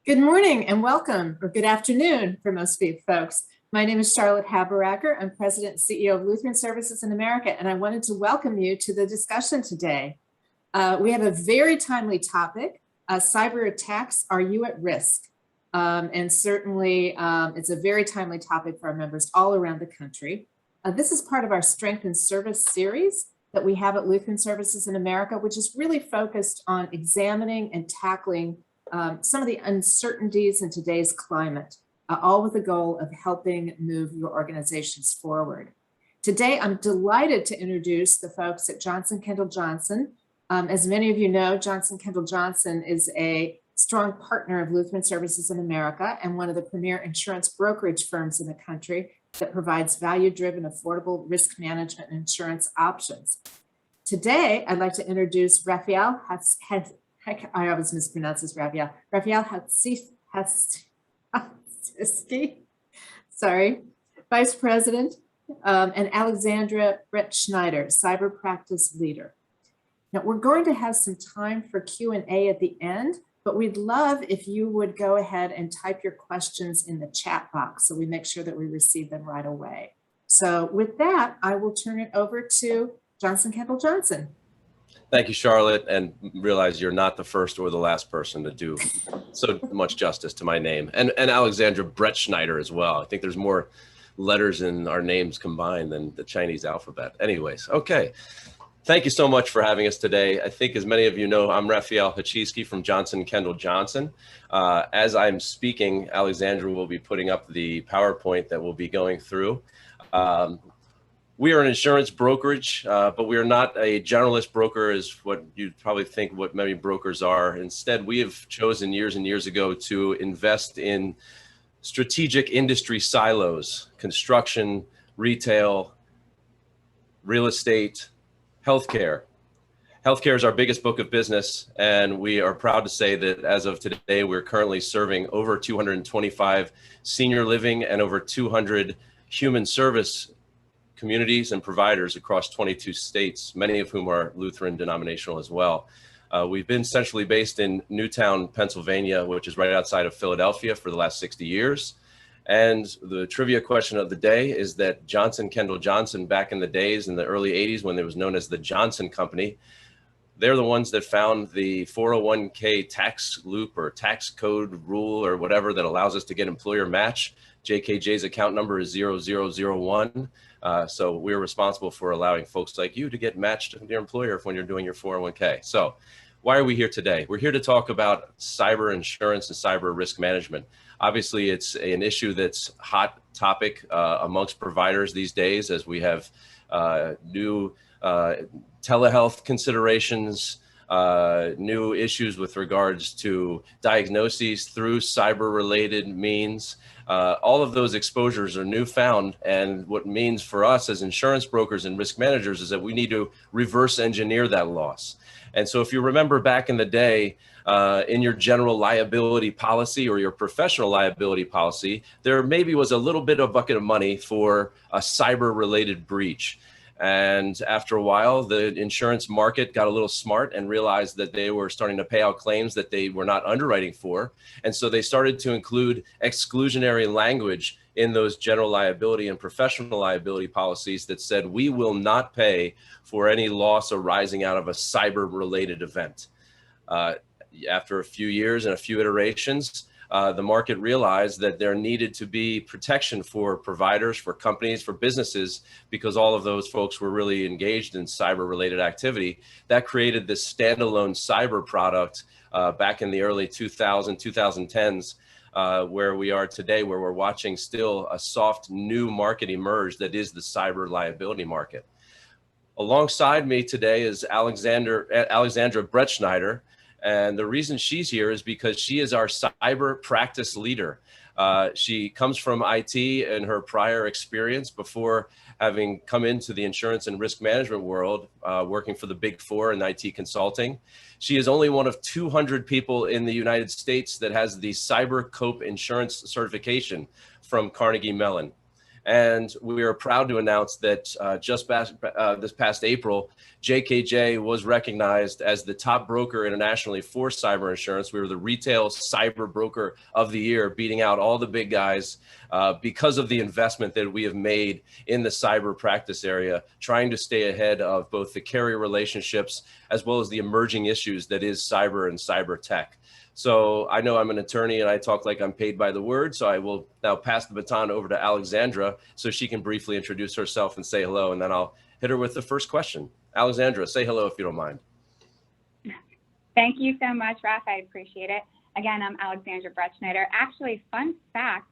Good morning and welcome, or good afternoon for most folks. My name is Charlotte Haberacker. I'm President and CEO of Lutheran Services in America, and I wanted to welcome you to the discussion today. We have a very timely topic. Cyber attacks, are you at risk? And certainly it's a very timely topic for our members all around the country. This is part of our Strength and Service series that we have at Lutheran Services in America, which is really focused on examining and tackling some of the uncertainties in today's climate, all with the goal of helping move your organizations forward. Today, I'm delighted to introduce the folks at Johnson Kendall Johnson. As many of you know, Johnson Kendall Johnson is a strong partner of Lutheran Services in America and one of the premier insurance brokerage firms in the country that provides value-driven, affordable risk management and insurance options. Today, I'd like to introduce Raphael I always mispronounce this, Raphael Hatsiski, sorry, Vice President, and Alexandra Brettschneider, Cyber Practice Leader. Now, we're going to have some time for Q&A at the end, but we'd love if you would go ahead and type your questions in the chat box so we make sure that we receive them right away. So with that, I will turn it over to Johnson Kendall Johnson. Thank you, Charlotte, and realize you're not the first or the last person to do so much justice to my name, and Alexandra Brettschneider as well. I think there's more letters in our names combined than the Chinese alphabet. Anyways, okay. Thank you so much for having us today. I think as many of you know, I'm Raphael Hatsiski from Johnson Kendall Johnson. As I'm speaking, Alexandra will be putting up the PowerPoint that we'll be going through. We are an insurance brokerage, but we are not a generalist broker as what you'd probably think what many brokers are. Instead, we have chosen years and years ago to invest in strategic industry silos: construction, retail, real estate, healthcare. Healthcare is our biggest book of business, and we are proud to say that as of today, we're currently serving over 225 senior living and over 200 human service communities and providers across 22 states, many of whom are Lutheran denominational as well. We've been centrally based in Newtown, Pennsylvania, which is right outside of Philadelphia, for the last 60 years. And the trivia question of the day is that Johnson Kendall Johnson, back in the days in the early 80s when it was known as the Johnson Company, they're the ones that found the 401k tax loop or tax code rule or whatever that allows us to get employer match. JKJ's account number is 0001. So we're responsible for allowing folks like you to get matched with your employer when you're doing your 401k. So why are we here today? We're here to talk about cyber insurance and cyber risk management. Obviously, it's an issue that's hot topic amongst providers these days, as we have new telehealth considerations, new issues with regards to diagnoses through cyber-related means. All of those exposures are newfound, and what it means for us as insurance brokers and risk managers is that we need to reverse engineer that loss. And so if you remember back in the day, in your general liability policy or your professional liability policy, there maybe was a little bit of bucket of money for a cyber-related breach. And after a while, the insurance market got a little smart and realized that they were starting to pay out claims that they were not underwriting for. And so they started to include exclusionary language in those general liability and professional liability policies that said, we will not pay for any loss arising out of a cyber-related event. After a few years and a few iterations, the market realized that there needed to be protection for providers, for companies, for businesses, because all of those folks were really engaged in cyber-related activity. That created this standalone cyber product back in the early 2010s, where we are today, where we're watching still a soft new market emerge that is the cyber liability market. Alongside me today is Alexandra Brettschneider. And the reason she's here is because she is our cyber practice leader. She comes from IT and her prior experience before having come into the insurance and risk management world, working for the Big Four in IT consulting. She is only one of 200 people in the United States that has the Cyber Cope insurance certification from Carnegie Mellon. And we are proud to announce that this past April, JKJ was recognized as the top broker internationally for cyber insurance. We were the retail cyber broker of the year, beating out all the big guys because of the investment that we have made in the cyber practice area, trying to stay ahead of both the carrier relationships as well as the emerging issues that is cyber and cyber tech. So I know I'm an attorney and I talk like I'm paid by the word. So I will now pass the baton over to Alexandra so she can briefly introduce herself and say hello. And then I'll hit her with the first question. Alexandra, say hello if you don't mind. Thank you so much, Raf. I appreciate it. Again, I'm Alexandra Brettschneider. Actually, fun fact,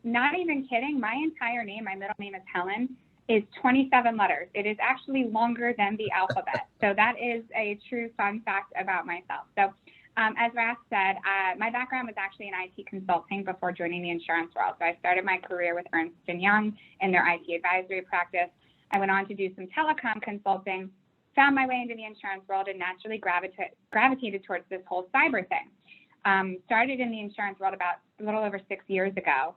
not even kidding, my entire name, my middle name is Helen, is 27 letters. It is actually longer than the alphabet. So that is a true fun fact about myself. So as Raf said, my background was actually in IT consulting before joining the insurance world. So I started my career with Ernst & Young in their IT advisory practice. I went on to do some telecom consulting, found my way into the insurance world, and naturally gravitated towards this whole cyber thing. Started in the insurance world about a little over 6 years ago.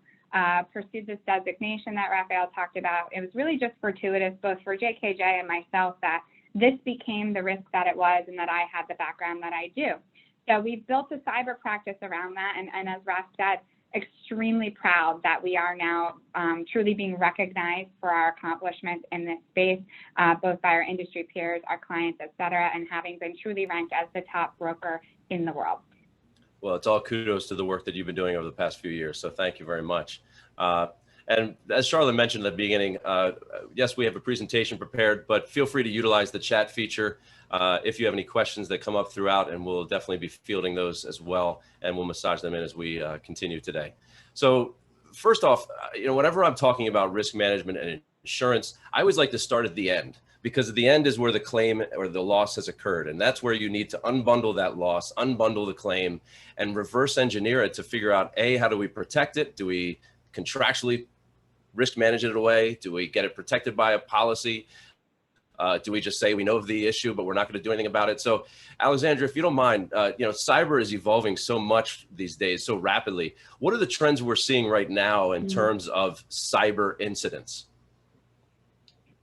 Pursued this designation that Raphael talked about. It was really just fortuitous, both for JKJ and myself, that this became the risk that it was and that I had the background that I do. So we've built a cyber practice around that. And as Raf said, extremely proud that we are now truly being recognized for our accomplishments in this space, both by our industry peers, our clients, et cetera, and having been truly ranked as the top broker in the world. Well, it's all kudos to the work that you've been doing over the past few years. So thank you very much. And as Charlotte mentioned at the beginning, yes, we have a presentation prepared, but feel free to utilize the chat feature if you have any questions that come up throughout, and we'll definitely be fielding those as well, and we'll massage them in as we continue today. So first off, whenever I'm talking about risk management and insurance, I always like to start at the end, because at the end is where the claim or the loss has occurred. And that's where you need to unbundle that loss, unbundle the claim, and reverse engineer it to figure out, A, how do we protect it? Do we contractually risk manage it away? Do we get it protected by a policy? Do we just say we know of the issue, but we're not going to do anything about it? So Alexandra, if you don't mind, cyber is evolving so much these days, so rapidly. What are the trends we're seeing right now in terms of cyber incidents?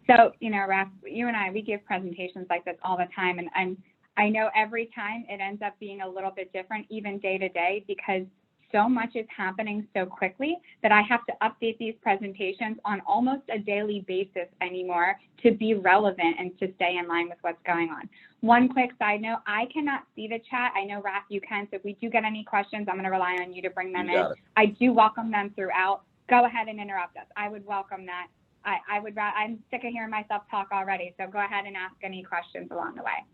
So, Raf, you and I, we give presentations like this all the time. And I know every time it ends up being a little bit different, even day to day, because so much is happening so quickly that I have to update these presentations on almost a daily basis anymore to be relevant and to stay in line with what's going on. One quick side note, I cannot see the chat. I know, Raf, you can. So if we do get any questions, I'm going to rely on you to bring them in. I do welcome them throughout. Go ahead and interrupt us. I would welcome that. I'm sick of hearing myself talk already. So go ahead and ask any questions along the way.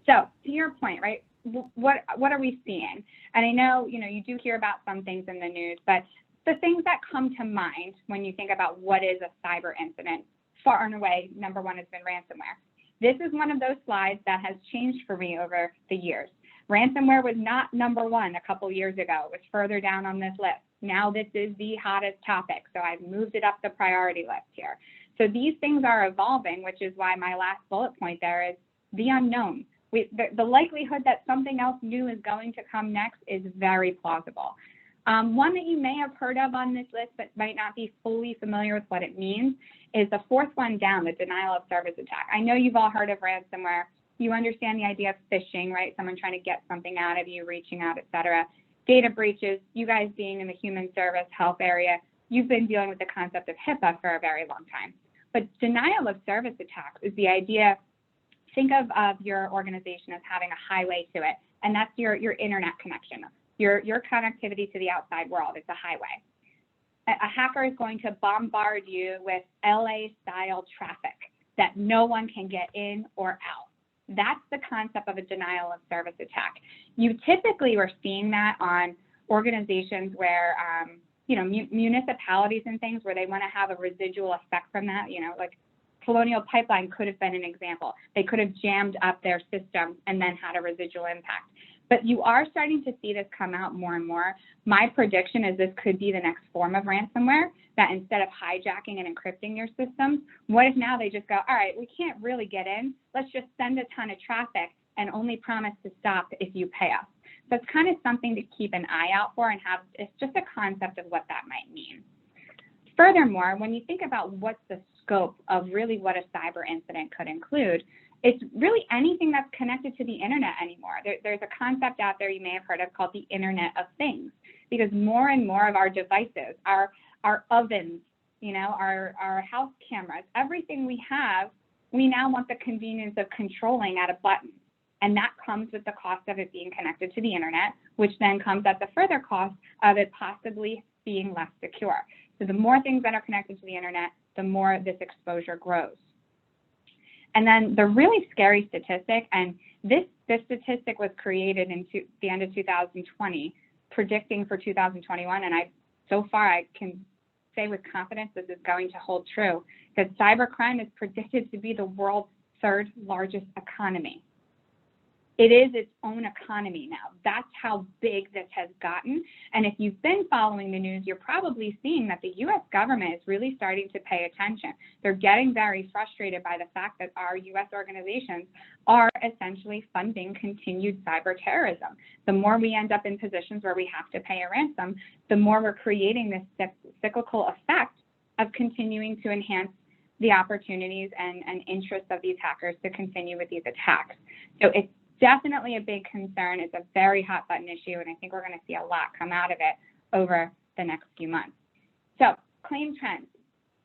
So to your point, right? What are we seeing? And I know, you do hear about some things in the news, but the things that come to mind when you think about what is a cyber incident, far and away, number one has been ransomware. This is one of those slides that has changed for me over the years. Ransomware was not number one a couple years ago. It was further down on this list. Now this is the hottest topic, so I've moved it up the priority list here. So these things are evolving, which is why my last bullet point there is the unknown. The likelihood that something else new is going to come next is very plausible. One that you may have heard of on this list but might not be fully familiar with what it means is the fourth one down, the denial of service attack. I know you've all heard of ransomware. You understand the idea of phishing, right? Someone trying to get something out of you, reaching out, et cetera. Data breaches, you guys being in the human service health area, you've been dealing with the concept of HIPAA for a very long time. But denial of service attacks is the idea. Think of your organization as having a highway to it, and that's your internet connection, your connectivity to the outside world. It's a highway. A hacker is going to bombard you with LA-style traffic that no one can get in or out. That's the concept of a denial of service attack. You typically are seeing that on organizations where, municipalities and things where they want to have a residual effect from that, like Colonial Pipeline could have been an example. They could have jammed up their system and then had a residual impact. But you are starting to see this come out more and more. My prediction is this could be the next form of ransomware, that instead of hijacking and encrypting your systems, what if now they just go, all right, we can't really get in. Let's just send a ton of traffic and only promise to stop if you pay us. So it's kind of something to keep an eye out for and have, it's just a concept of what that might mean. Furthermore, when you think about what's the scope of really what a cyber incident could include, it's really anything that's connected to the internet anymore. There's a concept out there you may have heard of called the Internet of Things, because more and more of our devices, our ovens, our house cameras, everything we have, we now want the convenience of controlling at a button. And that comes with the cost of it being connected to the internet, which then comes at the further cost of it possibly being less secure. So the more things that are connected to the internet, the more this exposure grows. And then the really scary statistic, and this statistic was created in the end of 2020, predicting for 2021, and so far I can say with confidence this is going to hold true, that cybercrime is predicted to be the world's third largest economy. It is its own economy now. That's how big this has gotten. And if you've been following the news, you're probably seeing that the US government is really starting to pay attention. They're getting very frustrated by the fact that our US organizations are essentially funding continued cyber terrorism. The more we end up in positions where we have to pay a ransom, the more we're creating this cyclical effect of continuing to enhance the opportunities and interests of these hackers to continue with these attacks. So it's definitely a big concern. It's a very hot button issue, and I think we're going to see a lot come out of it over the next few months. So claim trends,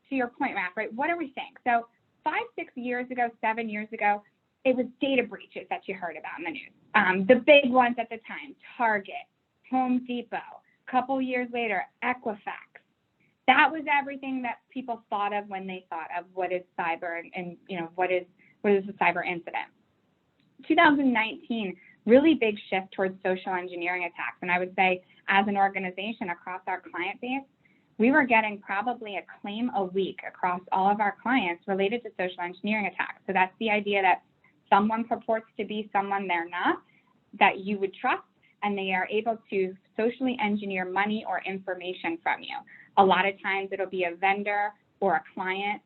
to your point, Raph, right? What are we saying? So 5, 6 years ago, 7 years ago, it was data breaches that you heard about in the news. The big ones at the time, Target, Home Depot. A couple years later, Equifax. That was everything that people thought of when they thought of what is cyber and what is a cyber incident. 2019, really big shift towards social engineering attacks. And I would say as an organization across our client base, we were getting probably a claim a week across all of our clients related to social engineering attacks. So that's the idea that someone purports to be someone they're not, that you would trust, and they are able to socially engineer money or information from you. A lot of times it'll be a vendor or a client.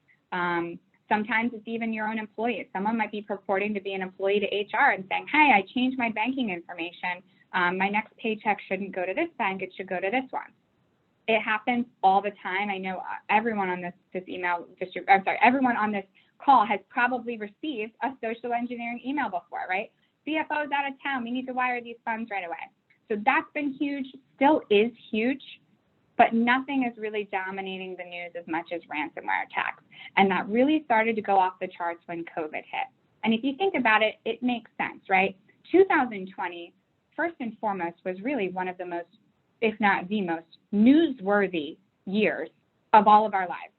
Sometimes it's even your own employees. Someone might be purporting to be an employee to HR and saying, hey, I changed my banking information. My next paycheck shouldn't go to this bank. It should go to this one. It happens all the time. I know everyone on everyone on this call has probably received a social engineering email before, right? CFO's out of town. We need to wire these funds right away. So that's been huge, still is huge. But nothing is really dominating the news as much as ransomware attacks. And that really started to go off the charts when COVID hit. And if you think about it, it makes sense, right? 2020, first and foremost, was really one of the most, if not the most, newsworthy years of all of our lives.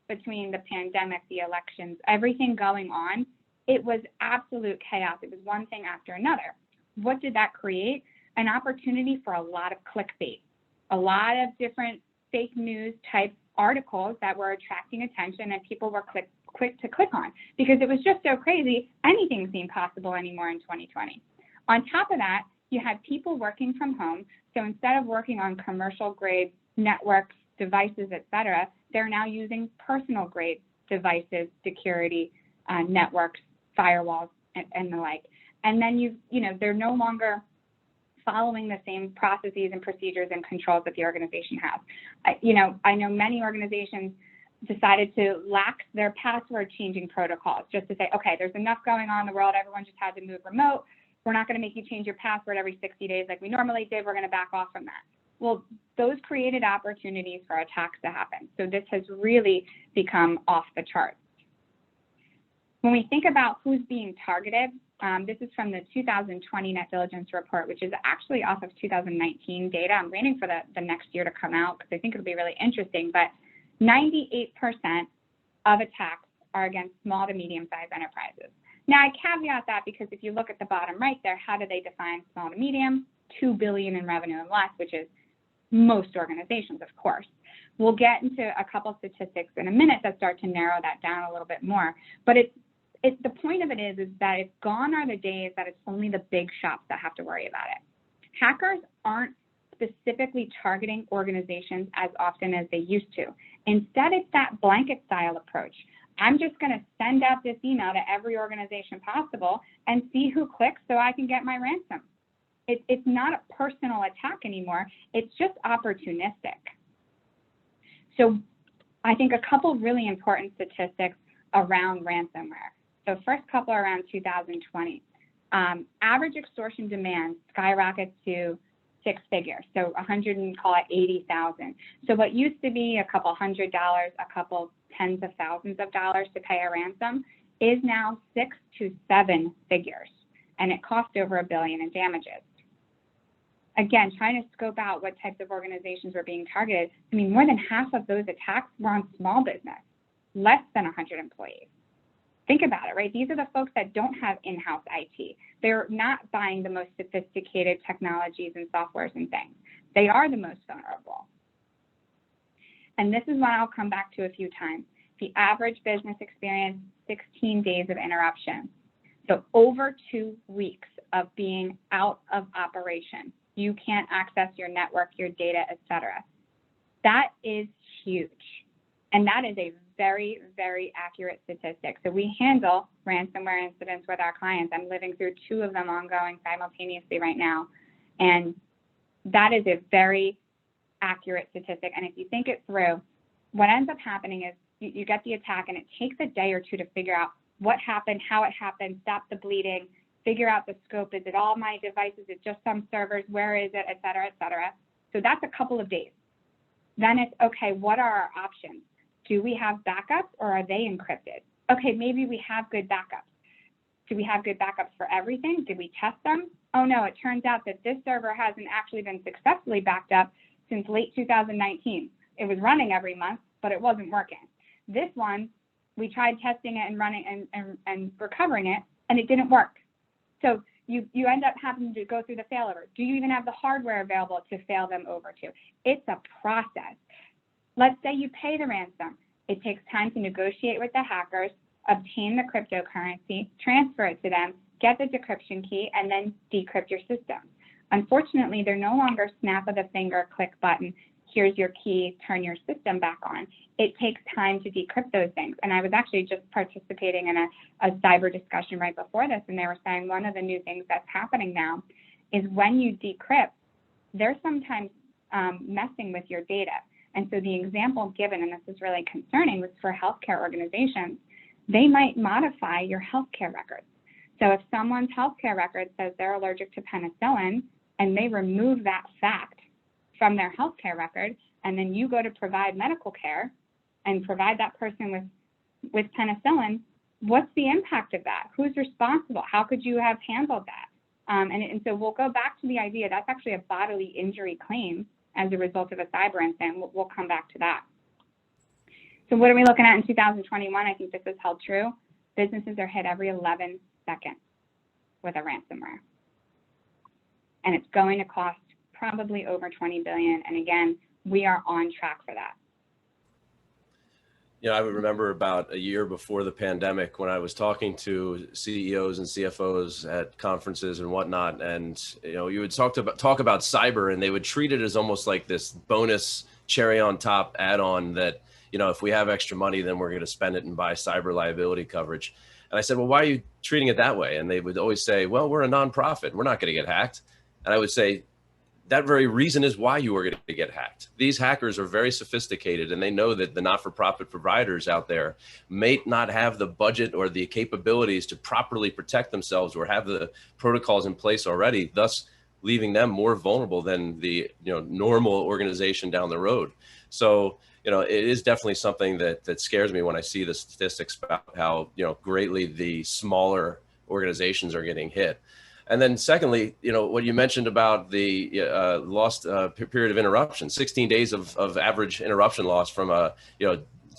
Between the pandemic, the elections, everything going on, it was absolute chaos. It was one thing after another. What did that create? An opportunity for a lot of clickbait. A lot of different fake news type articles that were attracting attention and people were quick to click on because it was just so crazy. Anything seemed possible anymore in 2020. On top of that, you had people working from home. So instead of working on commercial grade networks, devices, et cetera, they're now using personal grade devices, security, networks, firewalls, and the like. And then they're no longer following the same processes and procedures and controls that the organization has. I know many organizations decided to lax their password changing protocols just to say, okay, there's enough going on in the world. Everyone just had to move remote. We're not going to make you change your password every 60 days like we normally did. We're going to back off from that. Well, those created opportunities for attacks to happen. So this has really become off the charts. When we think about who's being targeted, this is from the 2020 Net Diligence Report, which is actually off of 2019 data. I'm waiting for the next year to come out because I think it'll be really interesting. But 98% of attacks are against small to medium-sized enterprises. Now, I caveat that because if you look at the bottom right there, how do they define small to medium? $2 billion in revenue and less, which is most organizations, of course. We'll get into a couple statistics in a minute that start to narrow that down a little bit more. But the point of it is that it's gone are the days that it's only the big shops that have to worry about it. Hackers aren't specifically targeting organizations as often as they used to. Instead, it's that blanket style approach. I'm just going to send out this email to every organization possible and see who clicks so I can get my ransom. It's not a personal attack anymore. It's just opportunistic. So I think a couple really important statistics around ransomware. So first couple around 2020. Average extortion demand skyrockets to 6 figures, so 180,000. So what used to be a couple $100, a couple tens of thousands of dollars to pay a ransom is now 6 to 7 figures, and it cost over $1 billion in damages. Again, trying to scope out what types of organizations were being targeted. I mean, more than half of those attacks were on small business, less than 100 employees. Think about it, right? These are the folks that don't have in-house IT. They're not buying the most sophisticated technologies and softwares and things. They are the most vulnerable. And this is one I'll come back to a few times. The average business experienced 16 days of interruption. So over 2 weeks of being out of operation. You can't access your network, your data, et cetera. That is huge. And that is a very, very accurate statistic. So we handle ransomware incidents with our clients. I'm living through 2 of them ongoing simultaneously right now. And that is a very accurate statistic. And if you think it through, what ends up happening is you get the attack and it takes a day or 2 to figure out what happened, how it happened, stop the bleeding, figure out the scope. Is it all my devices? Is it just some servers? Where is it? Et cetera, et cetera. So that's a couple of days. Then it's, okay, what are our options? Do we have backups or are they encrypted? Okay, maybe we have good backups. Do we have good backups for everything? Did we test them? Oh no, it turns out that this server hasn't actually been successfully backed up since late 2019. It was running every month, but it wasn't working. This one, we tried testing it and running and recovering it, and it didn't work. So you end up having to go through the failover. Do you even have the hardware available to fail them over to? It's a process. Let's say you pay the ransom. It takes time to negotiate with the hackers, obtain the cryptocurrency, transfer it to them, get the decryption key, and then decrypt your system. Unfortunately, they're no longer snap of the finger, click button, here's your key, turn your system back on. It takes time to decrypt those things. And I was actually just participating in a cyber discussion right before this, and they were saying one of the new things that's happening now is when you decrypt, they're sometimes messing with your data. And so the example given, and this is really concerning, was for healthcare organizations. They might modify your healthcare records. So if someone's healthcare record says they're allergic to penicillin, and they remove that fact from their healthcare record, and then you go to provide medical care and provide that person with penicillin, what's the impact of that? Who's responsible? How could you have handled that? And so we'll go back to the idea that's actually a bodily injury claim as a result of a cyber incident. We'll come back to that. So what are we looking at in 2021? I think this has held true. Businesses are hit every 11 seconds with a ransomware. And it's going to cost probably over $20 billion. And again, we are on track for that. I would remember about a year before the pandemic when I was talking to CEOs and CFOs at conferences and whatnot, and you would talk about cyber, and they would treat it as almost like this bonus cherry on top add-on that if we have extra money, then we're going to spend it and buy cyber liability coverage. And I said, well, why are you treating it that way? And they would always say, well, we're a nonprofit, we're not going to get hacked. And I would say, that very reason is why you are going to get hacked. These hackers are very sophisticated, and they know that the not-for-profit providers out there may not have the budget or the capabilities to properly protect themselves or have the protocols in place already, thus leaving them more vulnerable than the normal organization down the road. So it is definitely something that scares me when I see the statistics about how greatly the smaller organizations are getting hit. And then secondly, what you mentioned about the lost period of interruption, 16 days of average interruption loss from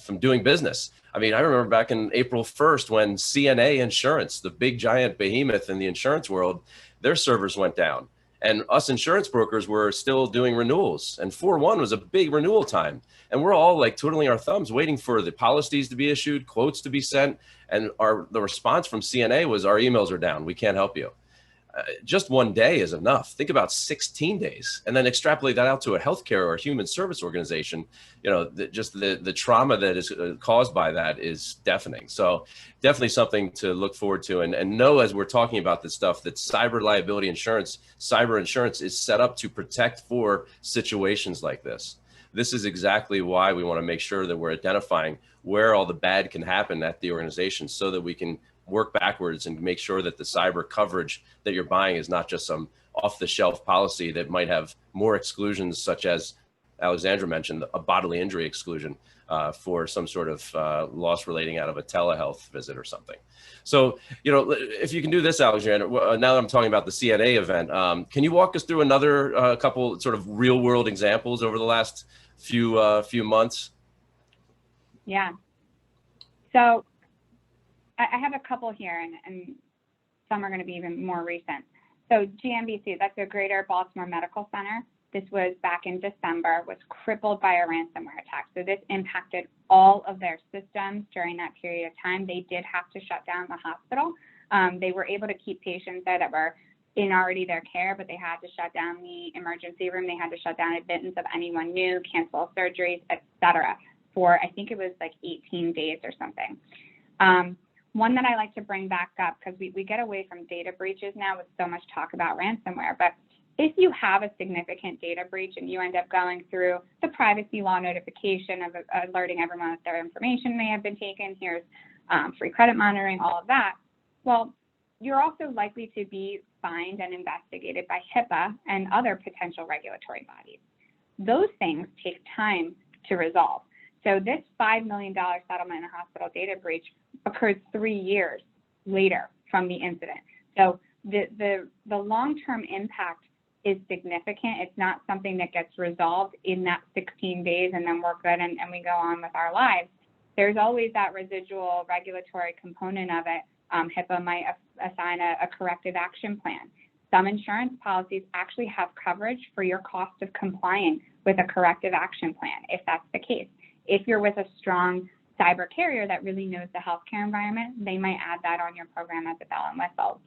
from doing business. I mean, I remember back in April 1st when CNA Insurance, the big giant behemoth in the insurance world, their servers went down. And us insurance brokers were still doing renewals. And 4/1 was a big renewal time. And we're all like twiddling our thumbs waiting for the policies to be issued, quotes to be sent. And the response from CNA was, our emails are down, we can't help you. just one day is enough. Think about 16 days, and then extrapolate that out to a healthcare or a human service organization. You know, the trauma that is caused by that is deafening. So definitely something to look forward to, and know, as we're talking about this stuff, that cyber liability insurance, cyber insurance, is set up to protect for situations like this. This is exactly why we want to make sure that we're identifying where all the bad can happen at the organization, so that we can work backwards and make sure that the cyber coverage that you're buying is not just some off-the-shelf policy that might have more exclusions, such as Alexandra mentioned, a bodily injury exclusion for some sort of loss relating out of a telehealth visit or something. So, you know, if you can do this, Alexandra, now that I'm talking about the CNA event, can you walk us through another couple sort of real-world examples over the last few months? Yeah. So I have a couple here, and some are going to be even more recent. So GMBC, that's the Greater Baltimore Medical Center. This was back in December, was crippled by a ransomware attack. So this impacted all of their systems during that period of time. They did have to shut down the hospital. They were able to keep patients there that were in already their care, but they had to shut down the emergency room. They had to shut down admittance of anyone new, cancel surgeries, etc. for, I think it was like 18 days or something. One that I like to bring back up, because we get away from data breaches now with so much talk about ransomware, but if you have a significant data breach and you end up going through the privacy law notification of alerting everyone that their information may have been taken, here's free credit monitoring, all of that, well, you're also likely to be fined and investigated by HIPAA and other potential regulatory bodies. Those things take time to resolve. So this $5 million settlement in a hospital data breach occurred 3 years later from the incident. So the long-term impact is significant. It's not something that gets resolved in that 16 days and then we're good and we go on with our lives. There's always that residual regulatory component of it. HIPAA might assign a corrective action plan. Some insurance policies actually have coverage for your cost of complying with a corrective action plan, if that's the case. If you're with a strong cyber carrier that really knows the healthcare environment, they might add that on your program as a bell and whistle.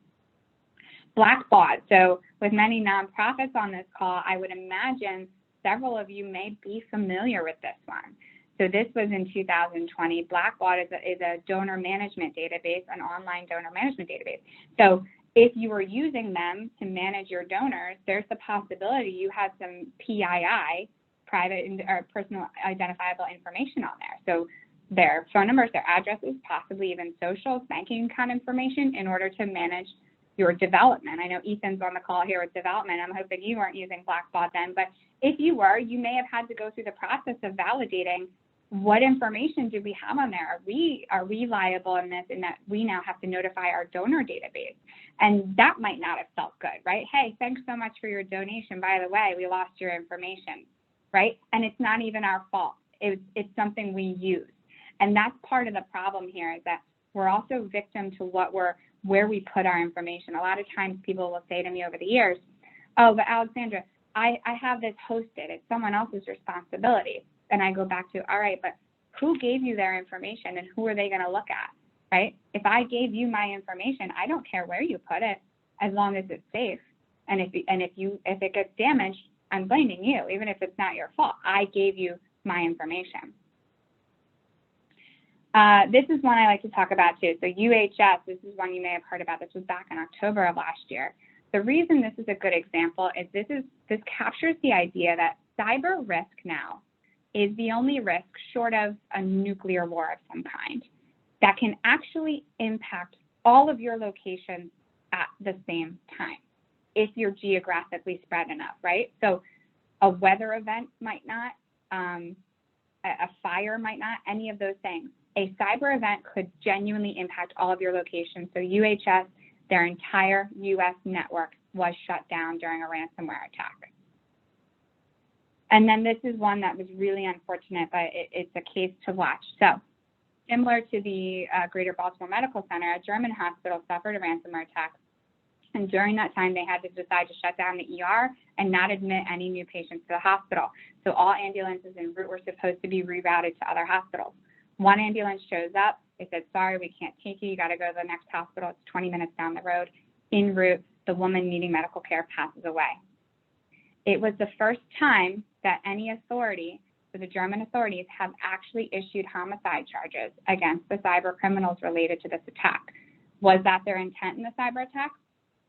Blackbaud. So with many nonprofits on this call, I would imagine several of you may be familiar with this one. So this was in 2020. Blackbaud is a donor management database, an online donor management database. So if you were using them to manage your donors, there's the possibility you had some PII, private or personal identifiable information on there. So their phone numbers, their addresses, possibly even socials, banking account information in order to manage your development. I know Ethan's on the call here with development. I'm hoping you weren't using Blackbaud then, but if you were, you may have had to go through the process of validating what information do we have on there? Are we liable in this, in that we now have to notify our donor database? And that might not have felt good, right? Hey, thanks so much for your donation. By the way, we lost your information, right? And it's not even our fault. It's something we use. And that's part of the problem here, is that we're also victim to where we put our information. A lot of times people will say to me over the years, oh, but Alexandra, I have this hosted. It's someone else's responsibility. And I go back to, all right, but who gave you their information and who are they going to look at, right? If I gave you my information, I don't care where you put it, as long as it's safe. And if it gets damaged, I'm blaming you, even if it's not your fault. I gave you my information. This is one I like to talk about too. So UHS, this is one you may have heard about. This was back in October of last year. The reason this is a good example is this captures the idea that cyber risk now is the only risk, short of a nuclear war of some kind, that can actually impact all of your locations at the same time, if you're geographically spread enough, right? So a weather event might not, a fire might not, any of those things. A cyber event could genuinely impact all of your locations. So UHS, their entire US network was shut down during a ransomware attack. And then this is one that was really unfortunate, but it's a case to watch. So similar to the Greater Baltimore Medical Center, a German hospital suffered a ransomware attack. And during that time, they had to decide to shut down the ER and not admit any new patients to the hospital. So all ambulances en route were supposed to be rerouted to other hospitals. One ambulance shows up. They said, sorry, we can't take you. You got to go to the next hospital. It's 20 minutes down the road. En route, the woman needing medical care passes away. It was the first time that any authority, so the German authorities, have actually issued homicide charges against the cyber criminals related to this attack. Was that their intent in the cyber attack?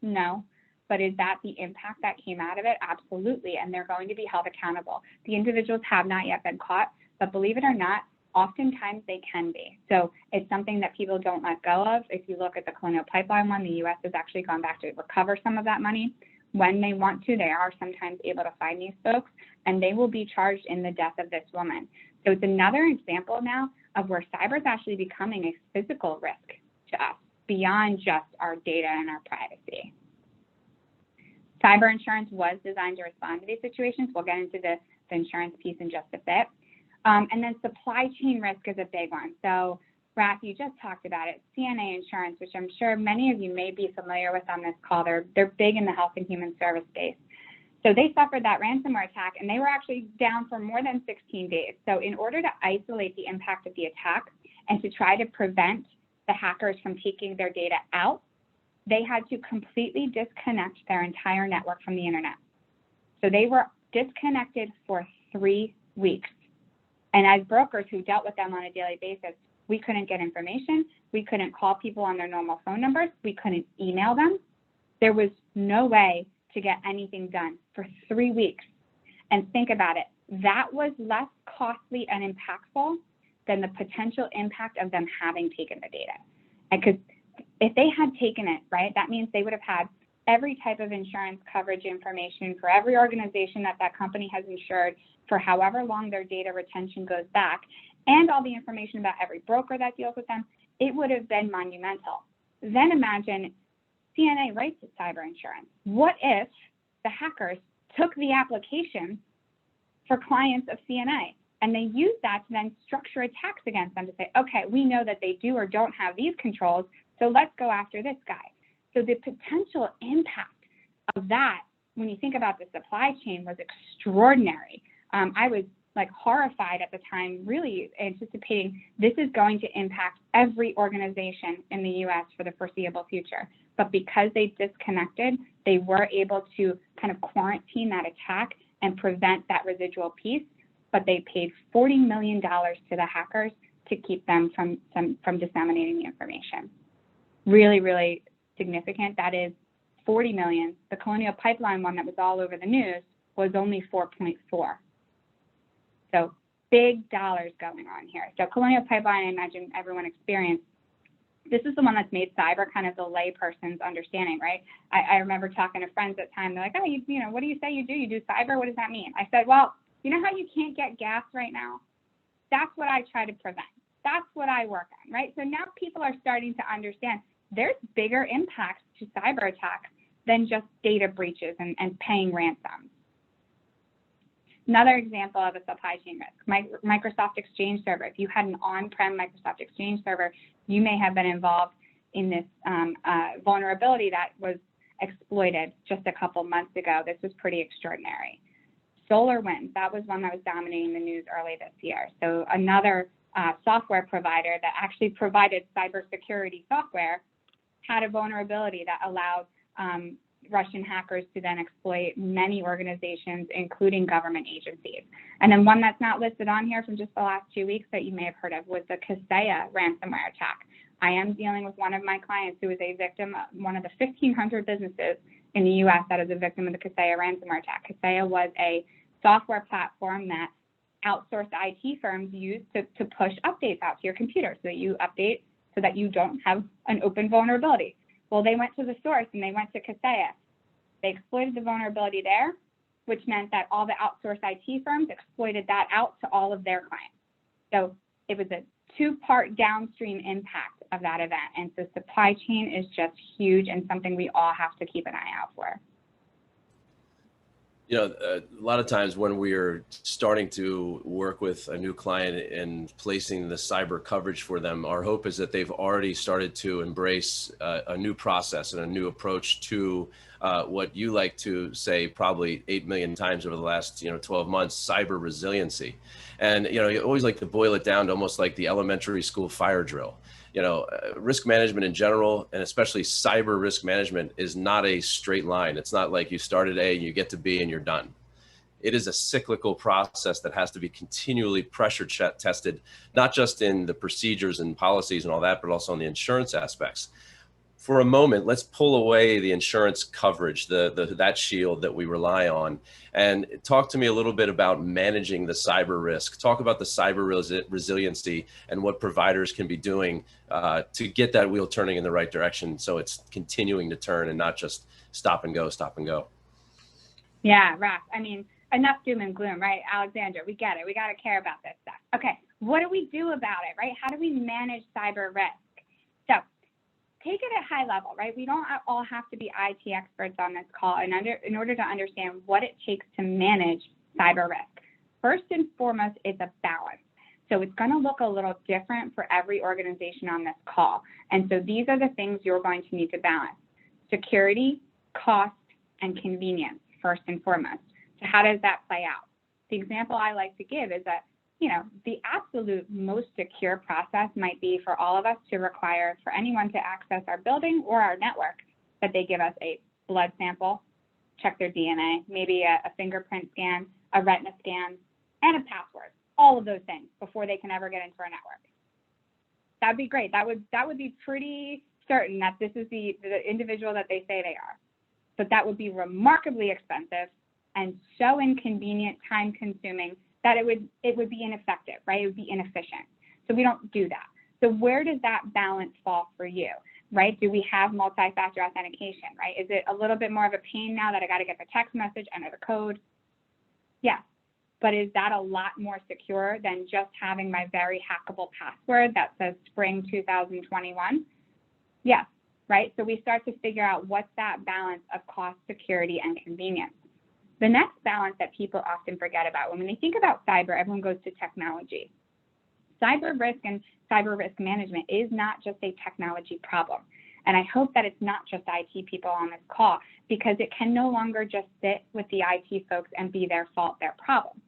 No. But is that the impact that came out of it? Absolutely. And they're going to be held accountable. The individuals have not yet been caught, but believe it or not, oftentimes they can be. So it's something that people don't let go of. If you look at the Colonial Pipeline one, the U.S. has actually gone back to recover some of that money. When they want to, they are sometimes able to find these folks, and they will be charged in the death of this woman. So it's another example now of where cyber is actually becoming a physical risk to us beyond just our data and our privacy. Cyber insurance was designed to respond to these situations. We'll get into the insurance piece in just a bit. And then supply chain risk is a big one. So Raph, you just talked about it, CNA insurance, which I'm sure many of you may be familiar with on this call. They're big in the health and human service space. So they suffered that ransomware attack, and they were actually down for more than 16 days. So in order to isolate the impact of the attack and to try to prevent the hackers from taking their data out, they had to completely disconnect their entire network from the internet. So they were disconnected for 3 weeks. And as brokers who dealt with them on a daily basis, we couldn't get information. We couldn't call people on their normal phone numbers. We couldn't email them. There was no way to get anything done for 3 weeks. And think about it. That was less costly and impactful than the potential impact of them having taken the data. Because if they had taken it, right, that means they would have had every type of insurance coverage information for every organization that that company has insured for however long their data retention goes back, and all the information about every broker that deals with them. It would have been monumental. Then imagine CNA writes to cyber insurance. What if the hackers took the application for clients of CNA and they use that to then structure attacks against them to say, okay, we know that they do or don't have these controls, so let's go after this guy. So the potential impact of that, when you think about the supply chain, was extraordinary. I was like horrified at the time, really anticipating this is going to impact every organization in the US for the foreseeable future. But because they disconnected, they were able to kind of quarantine that attack and prevent that residual piece. But they paid $40 million to the hackers to keep them from disseminating the information. Really, really significant. That is 40 million. The Colonial Pipeline one that was all over the news was only 4.4. So big dollars going on here. So Colonial Pipeline, I imagine everyone experienced. This is the one that's made cyber kind of the layperson's understanding, right? I remember talking to friends at the time. They're like, oh, you know, what do you say you do? You do cyber? What does that mean? I said, well, you know how you can't get gas right now? That's what I try to prevent. That's what I work on, right? So now people are starting to understand there's bigger impacts to cyber attacks than just data breaches and paying ransom. Another example of a supply chain risk, Microsoft Exchange Server. If you had an on-prem Microsoft Exchange Server, you may have been involved in this vulnerability that was exploited just a couple months ago. This was pretty extraordinary. SolarWinds, that was one that was dominating the news early this year. So another software provider that actually provided cybersecurity software had a vulnerability that allowed Russian hackers to then exploit many organizations, including government agencies. And then one that's not listed on here from just the last 2 weeks that you may have heard of was the Kaseya ransomware attack. I am dealing with one of my clients who is a victim of one of the 1,500 businesses in the U.S. that is a victim of the Kaseya ransomware attack. Kaseya was a software platform that outsourced IT firms use to push updates out to your computer so that you update so that you don't have an open vulnerability. Well, they went to the source and they went to Kaseya. They exploited the vulnerability there, which meant that all the outsourced IT firms exploited that out to all of their clients. So it was a two-part downstream impact of that event. And so supply chain is just huge and something we all have to keep an eye out for. You know, a lot of times when we're starting to work with a new client and placing the cyber coverage for them, our hope is that they've already started to embrace a new process and a new approach to what you like to say probably 8 million times over the last 12 months, cyber resiliency. And you always like to boil it down to almost like the elementary school fire drill. Risk management in general, and especially cyber risk management, is not a straight line. It's not like you start at A and you get to B and you're done. It is a cyclical process that has to be continually pressure tested, not just in the procedures and policies and all that, but also on the insurance aspects. For a moment, let's pull away the insurance coverage, that shield that we rely on, and talk to me a little bit about managing the cyber risk. Talk about the cyber resiliency and what providers can be doing to get that wheel turning in the right direction, so it's continuing to turn and not just stop and go, stop and go. Yeah, Raph, I mean, enough doom and gloom, right? Alexandra, we get it. We got to care about this stuff. Okay, what do we do about it, right? How do we manage cyber risk? So take it at high level, right? We don't all have to be IT experts on this call in order to understand what it takes to manage cyber risk. First and foremost, it's a balance. So it's going to look a little different for every organization on this call. And so these are the things you're going to need to balance: security, cost, and convenience, first and foremost. So how does that play out? The example I like to give is that the absolute most secure process might be for all of us to require for anyone to access our building or our network that they give us a blood sample, check their DNA, maybe a fingerprint scan, a retina scan, and a password. All of those things before they can ever get into our network. That'd be great. That would be pretty certain that this is the individual that they say they are. But that would be remarkably expensive and so inconvenient, time consuming, that it would be ineffective, right? It would be inefficient. So we don't do that. So where does that balance fall for you, right? Do we have multi-factor authentication, right? Is it a little bit more of a pain now that I got to get the text message, enter the code? Yes. But is that a lot more secure than just having my very hackable password that says spring 2021? Yes, right? So we start to figure out what's that balance of cost, security, and convenience. The next balance that people often forget about, when they think about cyber, everyone goes to technology. Cyber risk and cyber risk management is not just a technology problem. And I hope that it's not just IT people on this call, because it can no longer just sit with the IT folks and be their fault, their problem.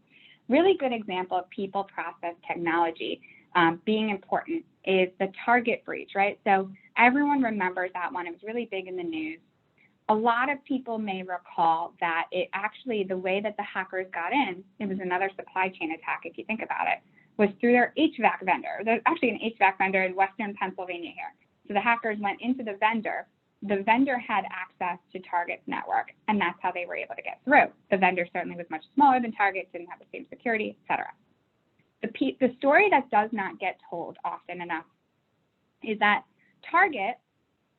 Really good example of people, process, technology being important is the Target breach, right? So everyone remembers that one. It was really big in the news. A lot of people may recall that it actually, the way that the hackers got in, it was another supply chain attack, if you think about it, was through their HVAC vendor. There's actually an HVAC vendor in Western Pennsylvania here. So the hackers went into the vendor. The vendor had access to Target's network, and that's how they were able to get through. The vendor certainly was much smaller than Target, didn't have the same security, et cetera. The story that does not get told often enough is that Target,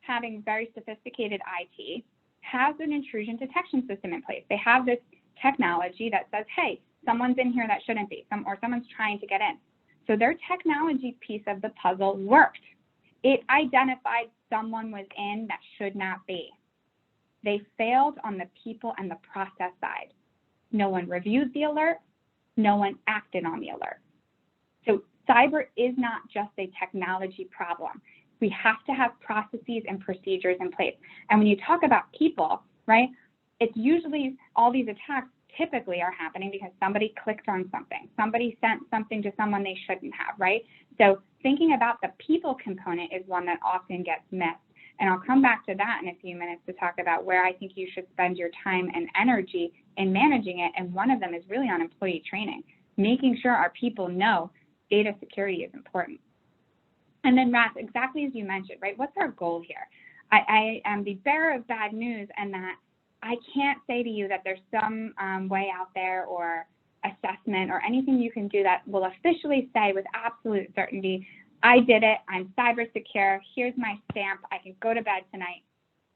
having very sophisticated IT, has an intrusion detection system in place. They have this technology that says, hey, someone's in here that shouldn't be, or someone's trying to get in. So their technology piece of the puzzle worked. It identified someone was in that should not be. They failed on the people and the process side. No one reviewed the alert. No one acted on the alert. So cyber is not just a technology problem. We have to have processes and procedures in place. And when you talk about people, right, it's usually all these attacks typically are happening because somebody clicked on something. Somebody sent something to someone they shouldn't have, right? So thinking about the people component is one that often gets missed. And I'll come back to that in a few minutes to talk about where I think you should spend your time and energy in managing it. And one of them is really on employee training, making sure our people know data security is important. And then, Raph, exactly as you mentioned, right, what's our goal here? I am the bearer of bad news, and that I can't say to you that there's some way out there or assessment or anything you can do that will officially say with absolute certainty, I did it, I'm cyber secure, here's my stamp, I can go to bed tonight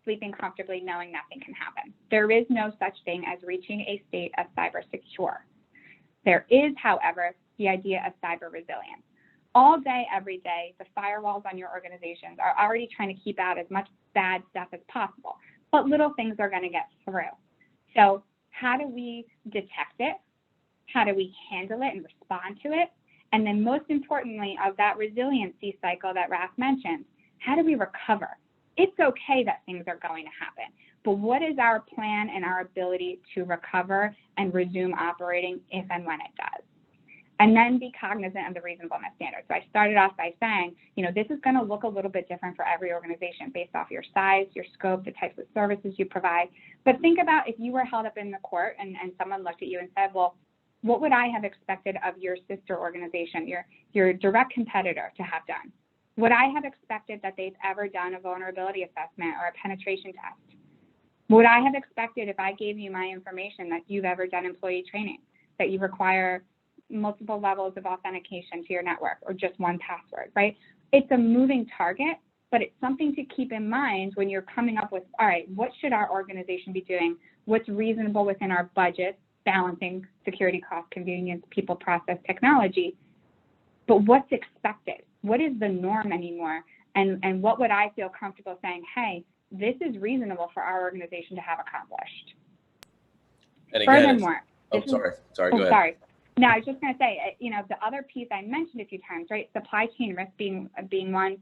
sleeping comfortably knowing nothing can happen. There is no such thing as reaching a state of cyber secure. There is, however, the idea of cyber resilience. All day, every day, the firewalls on your organizations are already trying to keep out as much bad stuff as possible, but little things are going to get through. So how do we detect it? How do we handle it and respond to it? And then most importantly, of that resiliency cycle that Raph mentioned, how do we recover? It's okay that things are going to happen. but what is our plan and our ability to recover and resume operating if and when it does? And then be cognizant of the reasonableness standard. So I started off by saying, this is going to look a little bit different for every organization based off your size, your scope, the types of services you provide. But think about if you were held up in the court and someone looked at you and said, well, what would I have expected of your sister organization, your direct competitor to have done? Would I have expected that they've ever done a vulnerability assessment or a penetration test? Would I have expected if I gave you my information that you've ever done employee training, that you require multiple levels of authentication to your network or just one password, right? It's a moving target, but it's something to keep in mind when you're coming up with, all right, what should our organization be doing? What's reasonable within our budget, balancing security, cost, convenience, people, process, technology, but what's expected? What is the norm anymore? And what would I feel comfortable saying, hey, this is reasonable for our organization to have accomplished? And again, furthermore, go ahead. Sorry. No, I was just going to say, the other piece I mentioned a few times, right? Supply chain risk being one.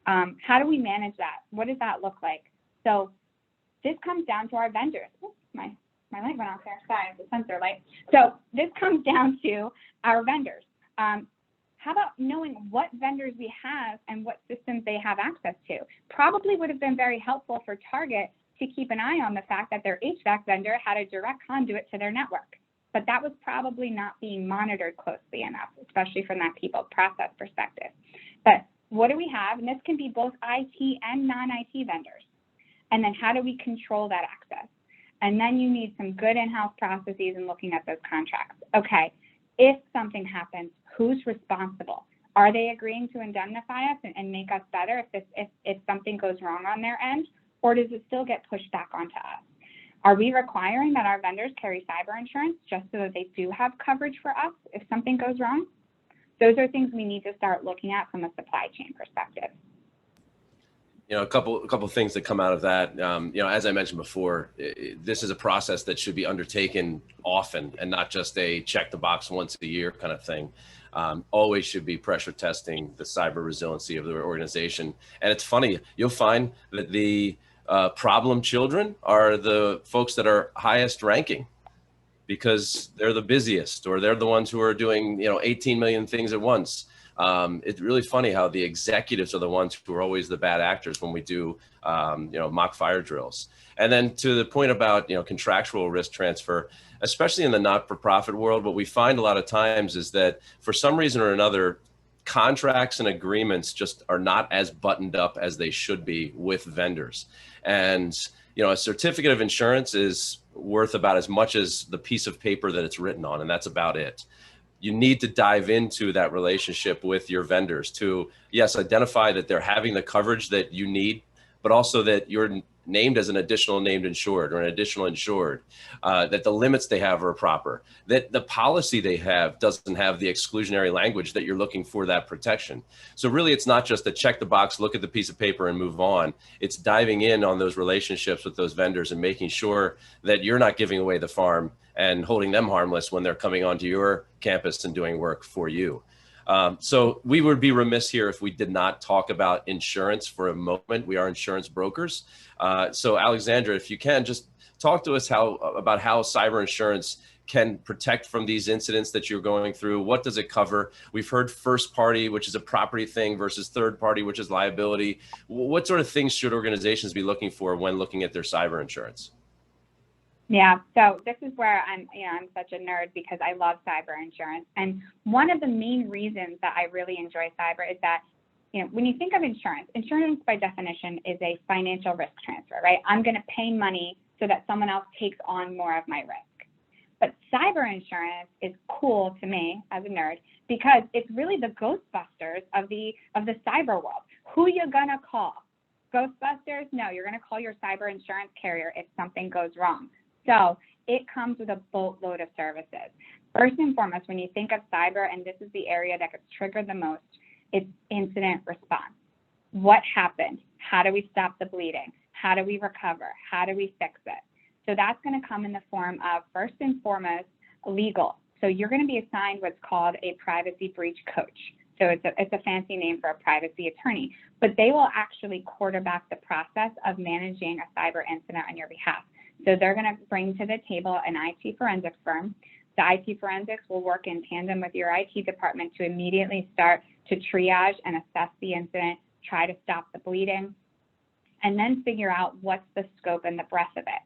How do we manage that? What does that look like? So this comes down to our vendors. Oops, my light went off there. Sorry, it's a sensor light. So this comes down to our vendors. How about knowing what vendors we have and what systems they have access to? Probably would have been very helpful for Target to keep an eye on the fact that their HVAC vendor had a direct conduit to their network. But that was probably not being monitored closely enough, especially from that people process perspective. But what do we have? And this can be both IT and non-IT vendors. And then how do we control that access? And then you need some good in-house processes and looking at those contracts. Okay, if something happens, who's responsible? Are they agreeing to indemnify us and make us better if something goes wrong on their end? Or does it still get pushed back onto us? Are we requiring that our vendors carry cyber insurance just so that they do have coverage for us if something goes wrong? Those are things we need to start looking at from a supply chain perspective. A couple of things that come out of that. As I mentioned before, this is a process that should be undertaken often and not just a check the box once a year kind of thing. Always should be pressure testing the cyber resiliency of the organization. And it's funny, you'll find that the problem children are the folks that are highest ranking because they're the busiest or they're the ones who are doing 18 million things at once. It's really funny how the executives are the ones who are always the bad actors when we do mock fire drills. And then to the point about contractual risk transfer, especially in the not-for-profit world, what we find a lot of times is that for some reason or another, contracts and agreements just are not as buttoned up as they should be with vendors. And a certificate of insurance is worth about as much as the piece of paper that it's written on, and that's about it. You need to dive into that relationship with your vendors to, yes, identify that they're having the coverage that you need, but also that you're named as an additional named insured or an additional insured, that the limits they have are proper, that the policy they have doesn't have the exclusionary language that you're looking for that protection. So really, it's not just to check the box, look at the piece of paper and move on. It's diving in on those relationships with those vendors and making sure that you're not giving away the farm and holding them harmless when they're coming onto your campus and doing work for you. So we would be remiss here if we did not talk about insurance for a moment. We are insurance brokers. So Alexandra, if you can, just talk to us about how cyber insurance can protect from these incidents that you're going through. What does it cover? We've heard first party, which is a property thing, versus third party, which is liability. What sort of things should organizations be looking for when looking at their cyber insurance? Yeah, so this is where I'm such a nerd because I love cyber insurance. And one of the main reasons that I really enjoy cyber is that, when you think of insurance by definition is a financial risk transfer, right? I'm going to pay money so that someone else takes on more of my risk. But cyber insurance is cool to me as a nerd because it's really the Ghostbusters of the cyber world. Who you gonna call? Ghostbusters? No, you're gonna call your cyber insurance carrier if something goes wrong. So it comes with a boatload of services. First and foremost, when you think of cyber, and this is the area that gets triggered the most, it's incident response. What happened? How do we stop the bleeding? How do we recover? How do we fix it? So that's going to come in the form of, first and foremost, legal. So you're going to be assigned what's called a privacy breach coach. So it's a fancy name for a privacy attorney, but they will actually quarterback the process of managing a cyber incident on your behalf. So they're going to bring to the table an IT forensics firm. The IT forensics will work in tandem with your IT department to immediately start to triage and assess the incident, try to stop the bleeding, and then figure out what's the scope and the breadth of it.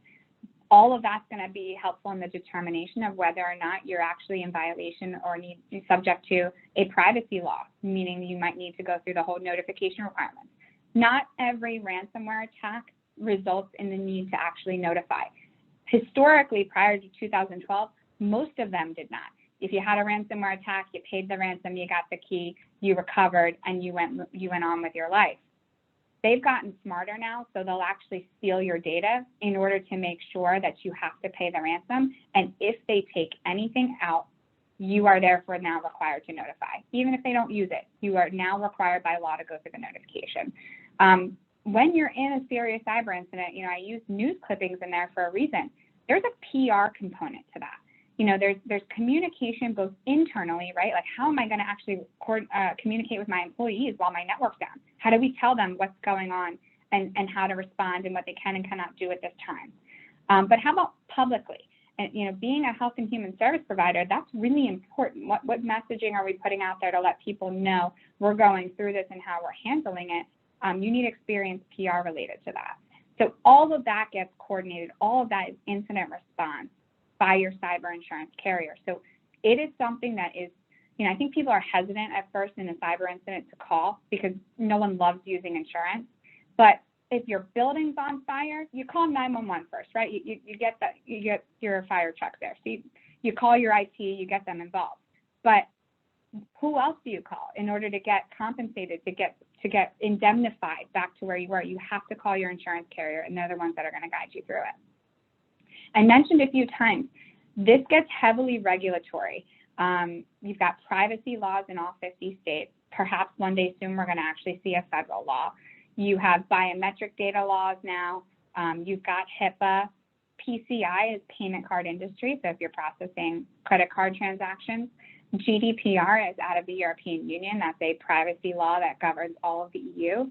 All of that's going to be helpful in the determination of whether or not you're actually in violation or need to be subject to a privacy law, meaning you might need to go through the whole notification requirements. Not every ransomware attack results in the need to actually notify. Historically, prior to 2012, most of them did not. If you had a ransomware attack, you paid the ransom, you got the key, you recovered, and you went on with your life. They've gotten smarter now, so they'll actually steal your data in order to make sure that you have to pay the ransom. And if they take anything out, you are therefore now required to notify. Even if they don't use it, you are now required by law to go through the notification. When you're in a serious cyber incident, I use news clippings in there for a reason. There's a PR component to that. There's communication both internally, right? Like, how am I going to actually communicate with my employees while my network's down? How do we tell them what's going on and how to respond and what they can and cannot do at this time? But how about publicly? And, being a health and human service provider, that's really important. What messaging are we putting out there to let people know we're going through this and how we're handling it? You need experienced PR related to that. So all of that gets coordinated. All of that is incident response by your cyber insurance carrier. So it is something that is, I think people are hesitant at first in a cyber incident to call because no one loves using insurance. But if your building's on fire, you call 911 first, right? You get your fire truck there. So you call your IT, you get them involved. But who else do you call in order to get compensated, to get indemnified back to where you were? You have to call your insurance carrier, and they're the ones that are going to guide you through it. I mentioned a few times, this gets heavily regulatory. You've got privacy laws in all 50 states. Perhaps one day soon we're going to actually see a federal law. You have biometric data laws now. You've got HIPAA. PCI is payment card industry, so if you're processing credit card transactions. GDPR is out of the European Union. That's a privacy law that governs all of the EU.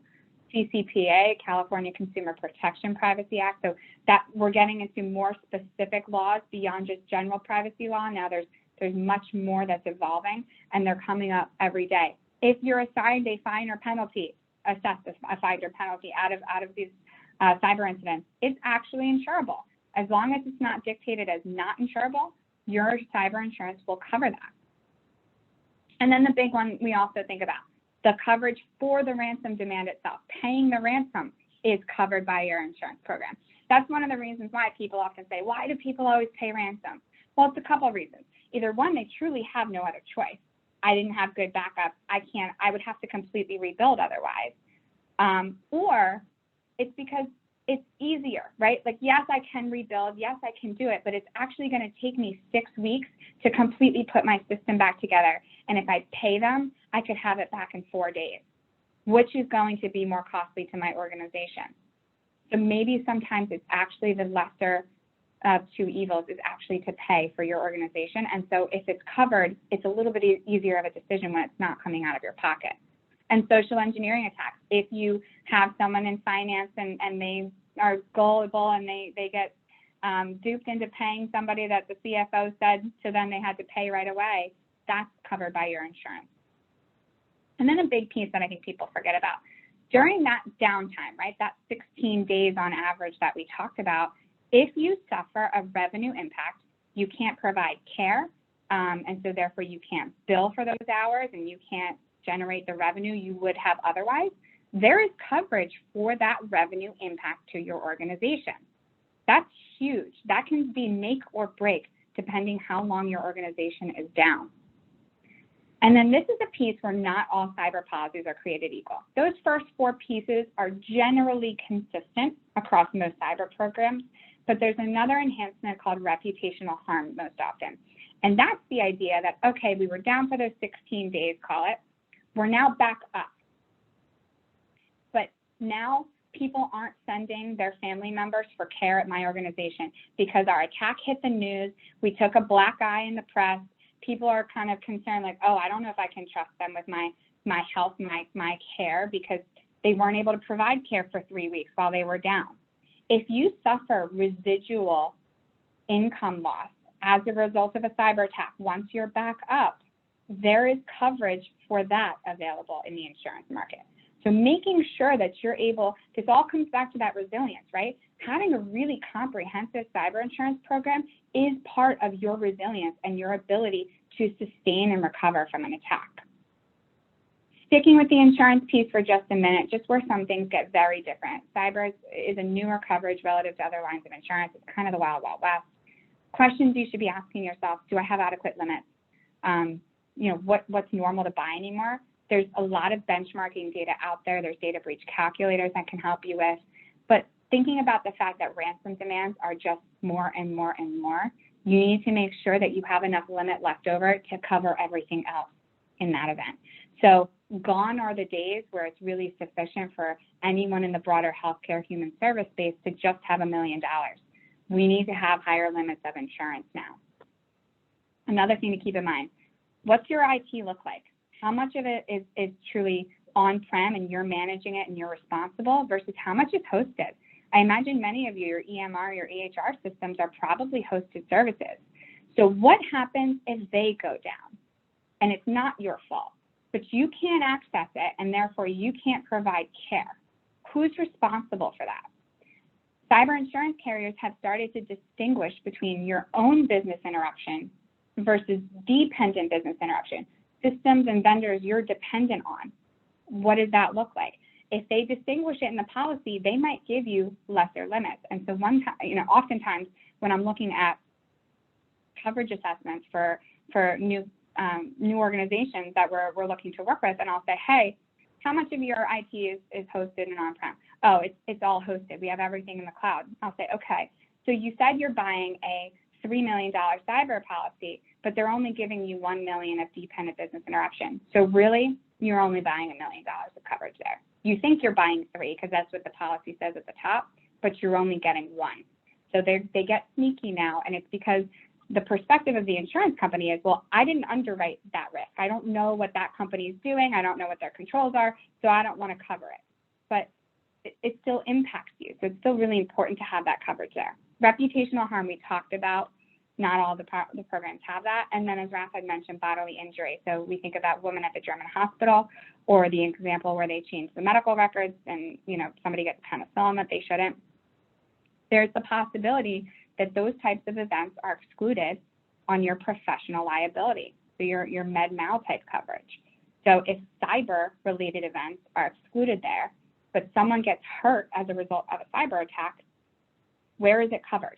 CCPA, California Consumer Protection Privacy Act. So that we're getting into more specific laws beyond just general privacy law. Now there's much more that's evolving, and they're coming up every day. If you're assigned a fine or penalty, assessed a fine or penalty out of these cyber incidents, it's actually insurable. As long as it's not dictated as not insurable, your cyber insurance will cover that. And then the big one we also think about, the coverage for the ransom demand itself. Paying the ransom is covered by your insurance program. That's one of the reasons why people often say, why do people always pay ransom? Well, it's a couple of reasons. Either one, they truly have no other choice. I didn't have good backup. I would have to completely rebuild otherwise. Or it's because it's easier, right? Like, yes, I can rebuild. Yes, I can do it, but it's actually going to take me 6 weeks to completely put my system back together. And if I pay them, I could have it back in 4 days, which is going to be more costly to my organization. So maybe sometimes it's actually the lesser of two evils is actually to pay for your organization. And so if it's covered, it's a little bit easier of a decision when it's not coming out of your pocket. And social engineering attacks. If you have someone in finance and they are gullible and they get duped into paying somebody that the CFO said to them they had to pay right away, that's covered by your insurance. And then a big piece that I think people forget about, during that downtime, right, that 16 days on average that we talked about, if you suffer a revenue impact, you can't provide care, and so therefore you can't bill for those hours and you can't generate the revenue you would have otherwise, there is coverage for that revenue impact to your organization. That's huge. That can be make or break depending how long your organization is down. And then this is a piece where not all cyber policies are created equal. Those first 4 pieces are generally consistent across most cyber programs, but there's another enhancement called reputational harm most often. And that's the idea that, okay, we were down for those 16 days, call it. We're now back up. But now people aren't sending their family members for care at my organization because our attack hit the news. We took a black eye in the press. people are kind of concerned, like, oh, I don't know if I can trust them with my health, my care, because they weren't able to provide care for 3 weeks while they were down. If you suffer residual income loss as a result of a cyber attack, once you're back up, there is coverage for that available in the insurance market. So making sure that you're able, this all comes back to that resilience, right? Having a really comprehensive cyber insurance program is part of your resilience and your ability to sustain and recover from an attack. Sticking with the insurance piece for just a minute, just where some things get very different. Cyber is a newer coverage relative to other lines of insurance. It's kind of the wild, wild west. Questions you should be asking yourself: do I have adequate limits? What's normal to buy anymore? There's a lot of benchmarking data out there. There's data breach calculators that can help you with. But thinking about the fact that ransom demands are just more and more and more, you need to make sure that you have enough limit left over to cover everything else in that event. So gone are the days where it's really sufficient for anyone in the broader healthcare human service space to just have $1 million. We need to have higher limits of insurance now. Another thing to keep in mind, what's your IT look like? How much of it is truly on-prem and you're managing it and you're responsible versus how much is hosted? I imagine many of you, your EMR, your EHR systems are probably hosted services. So what happens if they go down? And it's not your fault, but you can't access it and therefore you can't provide care. Who's responsible for that? Cyber insurance carriers have started to distinguish between your own business interruption versus dependent business interruption. Systems and vendors you're dependent on. What does that look like? If they distinguish it in the policy, they might give you lesser limits. And so oftentimes when I'm looking at coverage assessments for new organizations that we're looking to work with, and I'll say, hey, how much of your IT is hosted and on-prem? Oh, it's all hosted. We have everything in the cloud. I'll say, okay, so you said you're buying a $3 million cyber policy, but they're only giving you $1 million of dependent business interruption. So really, you're only buying $1 million of coverage there. You think you're buying 3 because that's what the policy says at the top, but you're only getting 1. So they get sneaky now, and it's because the perspective of the insurance company is, well, I didn't underwrite that risk. I don't know what that company is doing. I don't know what their controls are, so I don't want to cover it. But it still impacts you. So it's still really important to have that coverage there. Reputational harm we talked about. Not all the programs have that. And then as Raf had mentioned, bodily injury. So we think about women at the German hospital, or the example where they change the medical records and somebody gets penicillin that they shouldn't. There's the possibility that those types of events are excluded on your professional liability. So your med mal type coverage. So if cyber related events are excluded there, but someone gets hurt as a result of a cyber attack, where is it covered?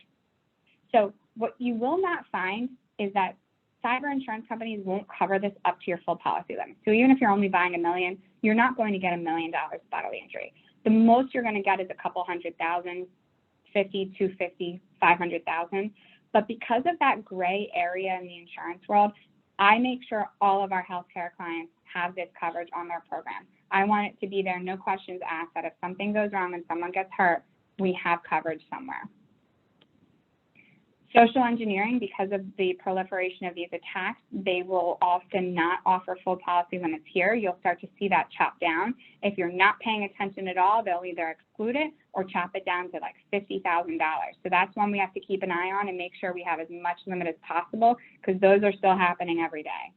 So what you will not find is that cyber insurance companies won't cover this up to your full policy limit. So even if you're only buying $1 million, you're not going to get $1 million bodily injury. The most you're going to get is a couple $100,000, 50, 250, 500,000. But because of that gray area in the insurance world, I make sure all of our healthcare clients have this coverage on their program. I want it to be there, no questions asked, that if something goes wrong and someone gets hurt, we have coverage somewhere. Social engineering, because of the proliferation of these attacks, they will often not offer full policy limits here. You'll start to see that chopped down. If you're not paying attention at all, they'll either exclude it or chop it down to like $50,000. So that's one we have to keep an eye on and make sure we have as much limit as possible, because those are still happening every day.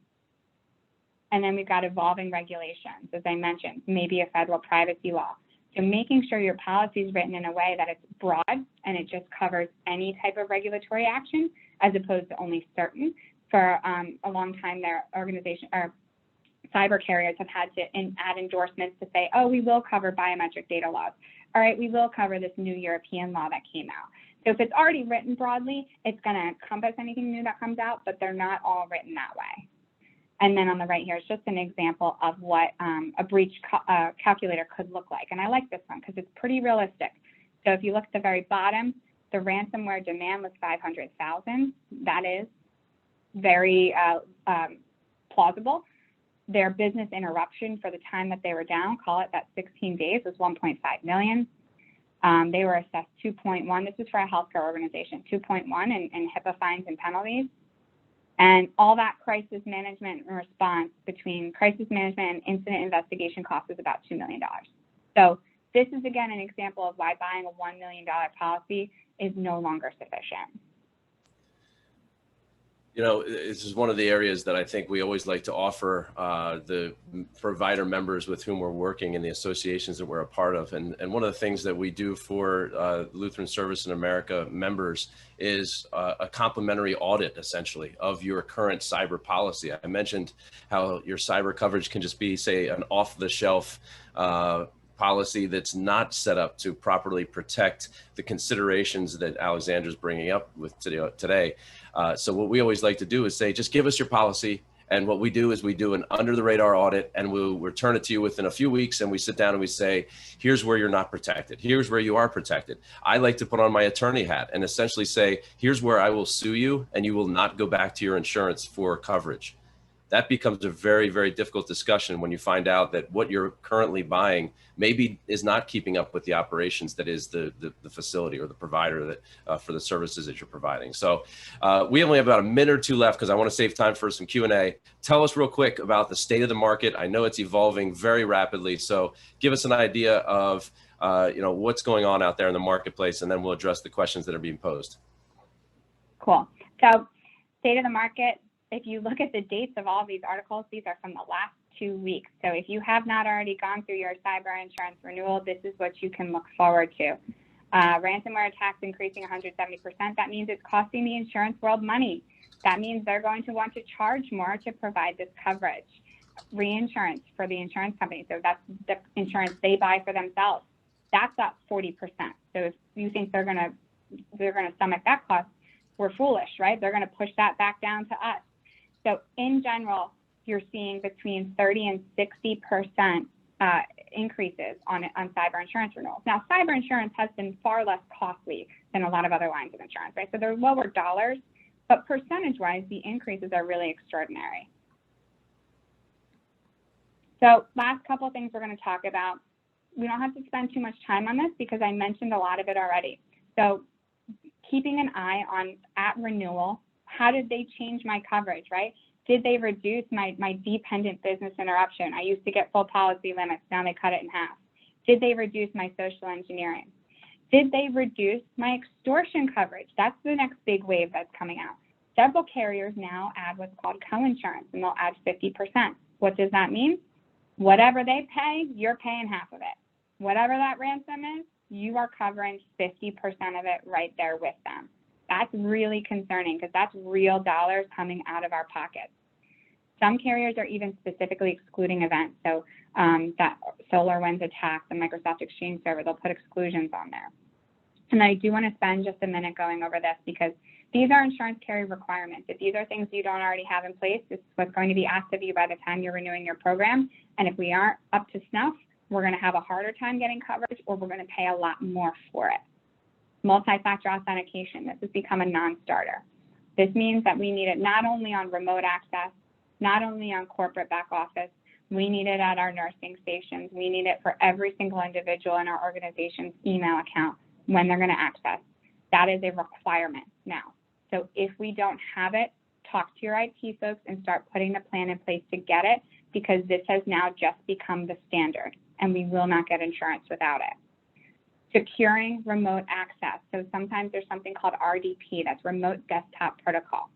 And then we've got evolving regulations, as I mentioned, maybe a federal privacy law. So making sure your policy is written in a way that it's broad and it just covers any type of regulatory action as opposed to only certain. For a long time, their organization or cyber carriers have had to add endorsements to say, oh, we will cover biometric data laws. All right, we will cover this new European law that came out. So if it's already written broadly, it's going to encompass anything new that comes out, but they're not all written that way. And then on the right here is just an example of what a breach calculator could look like. And I like this one because it's pretty realistic. So if you look at the very bottom, the ransomware demand was 500,000. That is very plausible. Their business interruption for the time that they were down, call it that 16 days, was 1.5 million. They were assessed 2.1. This is for a healthcare organization, 2.1 in HIPAA fines and penalties. And all that crisis management and response between crisis management and incident investigation costs is about $2 million. So this is, again, an example of why buying a $1 million policy is no longer sufficient. You know, this is one of the areas that I think we always like to offer the provider members with whom we're working in the associations that we're a part of. And one of the things that we do for Lutheran Service in America members is a complimentary audit, essentially, of your current cyber policy. I mentioned how your cyber coverage can just be, say, an off-the-shelf policy that's not set up to properly protect the considerations that Alexandra's bringing up with today. So what we always like to do is say, just give us your policy. And what we do is we do an under the radar audit, and we'll return it to you within a few weeks. And we sit down and we say, here's where you're not protected. Here's where you are protected. I like to put on my attorney hat and essentially say, here's where I will sue you and you will not go back to your insurance for coverage. That becomes a very, very difficult discussion when you find out that what you're currently buying maybe is not keeping up with the operations that is the facility or the provider that for the services that you're providing. So we only have about a minute or two left because I want to save time for some Q&A. Tell us real quick about the state of the market. I know it's evolving very rapidly. So give us an idea of you know, what's going on out there in the marketplace, and then we'll address the questions that are being posed. Cool. So state of the market. If you look at the dates of all of these articles, these are from the last 2 weeks. So if you have not already gone through your cyber insurance renewal, this is what you can look forward to. Ransomware attacks increasing 170%. That means it's costing the insurance world money. That means they're going to want to charge more to provide this coverage. Reinsurance for the insurance company. So that's the insurance they buy for themselves. That's up 40%. So if you think they're going to stomach that cost, we're foolish, right? They're going to push that back down to us. So in general, you're seeing between 30 and 60% increases on cyber insurance renewals. Now, cyber insurance has been far less costly than a lot of other lines of insurance, right? So they're lower dollars, but percentage-wise, the increases are really extraordinary. So last couple of things we're going to talk about. We don't have to spend too much time on this because I mentioned a lot of it already. So keeping an eye on at renewal, how did they change my coverage, right? Did they reduce my dependent business interruption? I used to get full policy limits. Now they cut it in half. Did they reduce my social engineering? Did they reduce my extortion coverage? That's the next big wave that's coming out. Several carriers now add what's called co-insurance, and they'll add 50%. What does that mean? Whatever they pay, you're paying half of it. Whatever that ransom is, you are covering 50% of it right there with them. That's really concerning because that's real dollars coming out of our pockets. Some carriers are even specifically excluding events. So that SolarWinds attack, the Microsoft Exchange server, they'll put exclusions on there. And I do want to spend just a minute going over this because these are insurance carrier requirements. If these are things you don't already have in place, this is what's going to be asked of you by the time you're renewing your program. And if we aren't up to snuff, we're going to have a harder time getting coverage, or we're going to pay a lot more for it. Multi-factor authentication. This has become a non-starter. This means that we need it not only on remote access, not only on corporate back office, we need it at our nursing stations. We need it for every single individual in our organization's email account when they're going to access. That is a requirement now. So if we don't have it, talk to your IT folks and start putting the plan in place to get it, because this has now just become the standard and we will not get insurance without it. Securing remote access. So sometimes there's something called RDP, that's remote desktop protocol.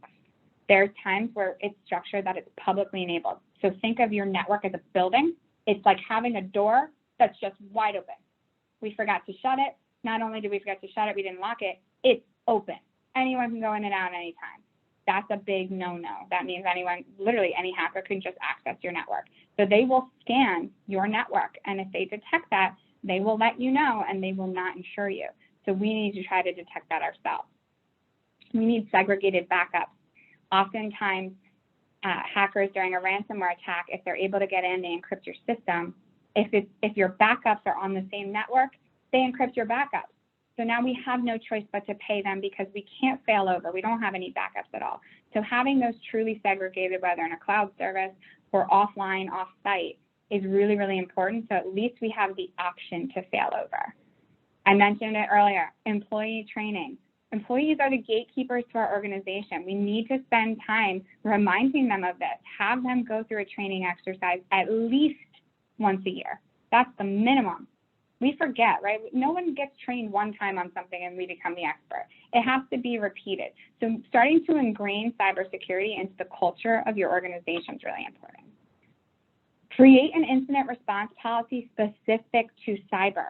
There's times where it's structured that it's publicly enabled. So think of your network as a building. It's like having a door that's just wide open. We forgot to shut it. Not only did we forget to shut it, we didn't lock it. It's open. Anyone can go in and out anytime. That's a big no-no. That means anyone, literally any hacker can just access your network. So they will scan your network. And if they detect that, they will let you know and they will not insure you. So we need to try to detect that ourselves. We need segregated backups. Oftentimes, hackers during a ransomware attack, if they're able to get in, they encrypt your system. If your backups are on the same network, they encrypt your backups. So now we have no choice but to pay them because we can't fail over. We don't have any backups at all. So having those truly segregated, whether in a cloud service or offline, off-site, is really, really important. So at least we have the option to fail over. I mentioned it earlier, employee training. Employees are the gatekeepers to our organization. We need to spend time reminding them of this, have them go through a training exercise at least once a year. That's the minimum. We forget, right? No one gets trained one time on something and we become the expert. It has to be repeated. So starting to ingrain cybersecurity into the culture of your organization is really important. Create an incident response policy specific to cyber.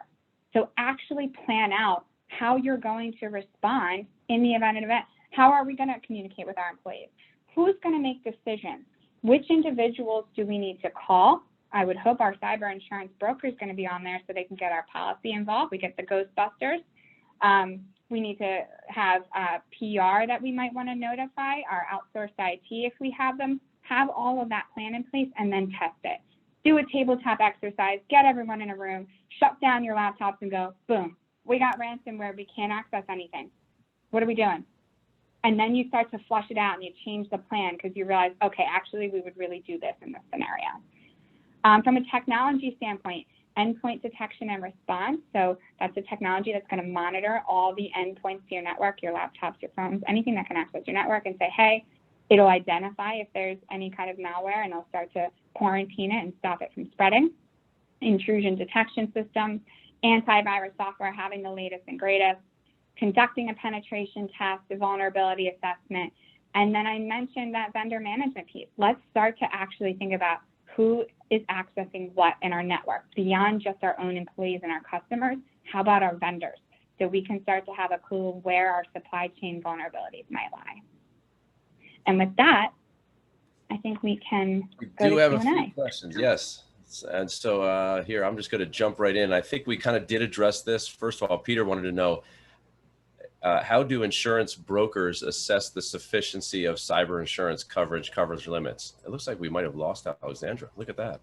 So actually plan out how you're going to respond in the event of an event. How are we going to communicate with our employees? Who's going to make decisions? Which individuals do we need to call? I would hope our cyber insurance broker is going to be on there so they can get our policy involved. We get the Ghostbusters. We need to have PR that we might want to notify, our outsourced IT if we have them. Have all of that plan in place and then test it. Do a tabletop exercise, get everyone in a room, shut down your laptops and go, boom, we got ransomware, we can't access anything. What are we doing? And then you start to flush it out and you change the plan because you realize, okay, actually we would really do this in this scenario. From a technology standpoint, endpoint detection and response. So that's a technology that's going to monitor all the endpoints to your network, your laptops, your phones, anything that can access your network and say, hey, it'll identify if there's any kind of malware and it'll start to quarantine it and stop it from spreading. Intrusion detection systems, antivirus software having the latest and greatest, conducting a penetration test, a vulnerability assessment. And then I mentioned that vendor management piece. Let's start to actually think about who is accessing what in our network beyond just our own employees and our customers. How about our vendors? So we can start to have a clue where our supply chain vulnerabilities might lie. And with that, I think we can go to Q&A. We do have a few questions, yes. And so here, I'm just going to jump right in. I think we kind of did address this. First of all, Peter wanted to know, how do insurance brokers assess the sufficiency of cyber insurance coverage limits? It looks like we might have lost Alexandra. Look at that.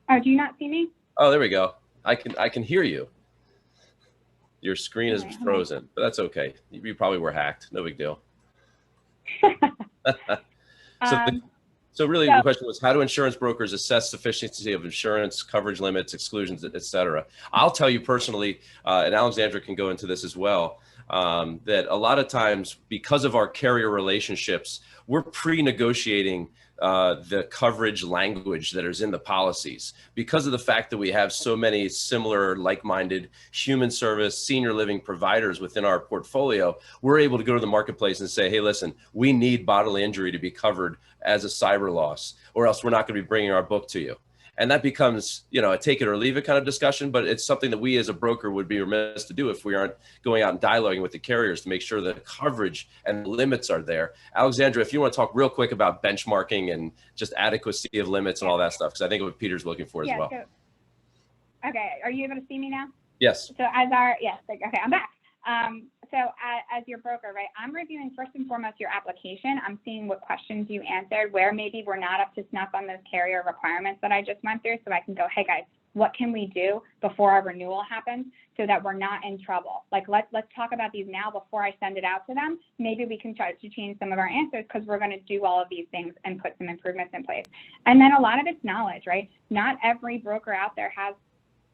Oh, do you not see me? Oh, there we go. I can hear you. Your screen is frozen, but that's okay. You probably were hacked. No big deal. So really the question was, how do insurance brokers assess sufficiency of insurance coverage limits, exclusions, et cetera? I'll tell you personally, and Alexandra can go into this as well, that a lot of times because of our carrier relationships, we're pre-negotiating the coverage language that is in the policies. Because of the fact that we have so many similar like-minded human service, senior living providers within our portfolio, we're able to go to the marketplace and say, hey, listen, we need bodily injury to be covered as a cyber loss, or else we're not going to be bringing our book to you. And that becomes, you know, a take it or leave it kind of discussion, but it's something that we as a broker would be remiss to do if we aren't going out and dialoguing with the carriers to make sure that coverage and limits are there. Alexandra, if you want to talk real quick about benchmarking and just adequacy of limits and all that stuff, because I think what Peter's looking for as well. So, okay, are you able to see me now? Yes. So okay, I'm back. So as your broker, right, I'm reviewing first and foremost your application. I'm seeing what questions you answered, where maybe we're not up to snuff on those carrier requirements that I just went through, so I can go, hey guys, what can we do before our renewal happens so that we're not in trouble? Like let's talk about these now before I send it out to them. Maybe we can try to change some of our answers because we're going to do all of these things and put some improvements in place. And then a lot of it's knowledge, right? Not every broker out there has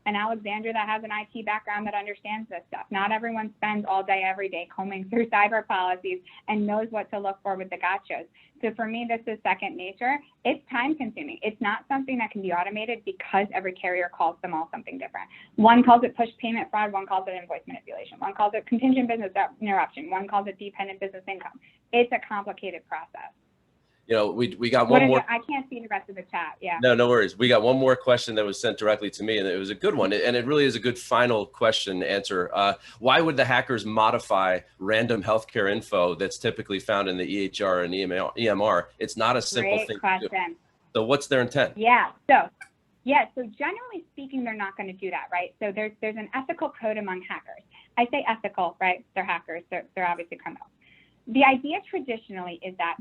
an Alexandra that has an IT background that understands this stuff. Not everyone spends all day, every day combing through cyber policies and knows what to look for with the gotchas. So for me, this is second nature. It's time consuming. It's not something that can be automated because every carrier calls them all something different. One calls it push payment fraud, one calls it invoice manipulation, one calls it contingent business interruption, one calls it dependent business income. It's a complicated process. You know, we got one more. I can't see the rest of the chat. Yeah. No worries. We got one more question that was sent directly to me, and it was a good one. And it really is a good final question answer. Why would the hackers modify random healthcare info that's typically found in the EHR and EMR? It's not a simple thing to do. So what's their intent? So generally speaking, they're not going to do that, right? So there's an ethical code among hackers. I say ethical, right? They're hackers. They're obviously criminals. The idea traditionally is that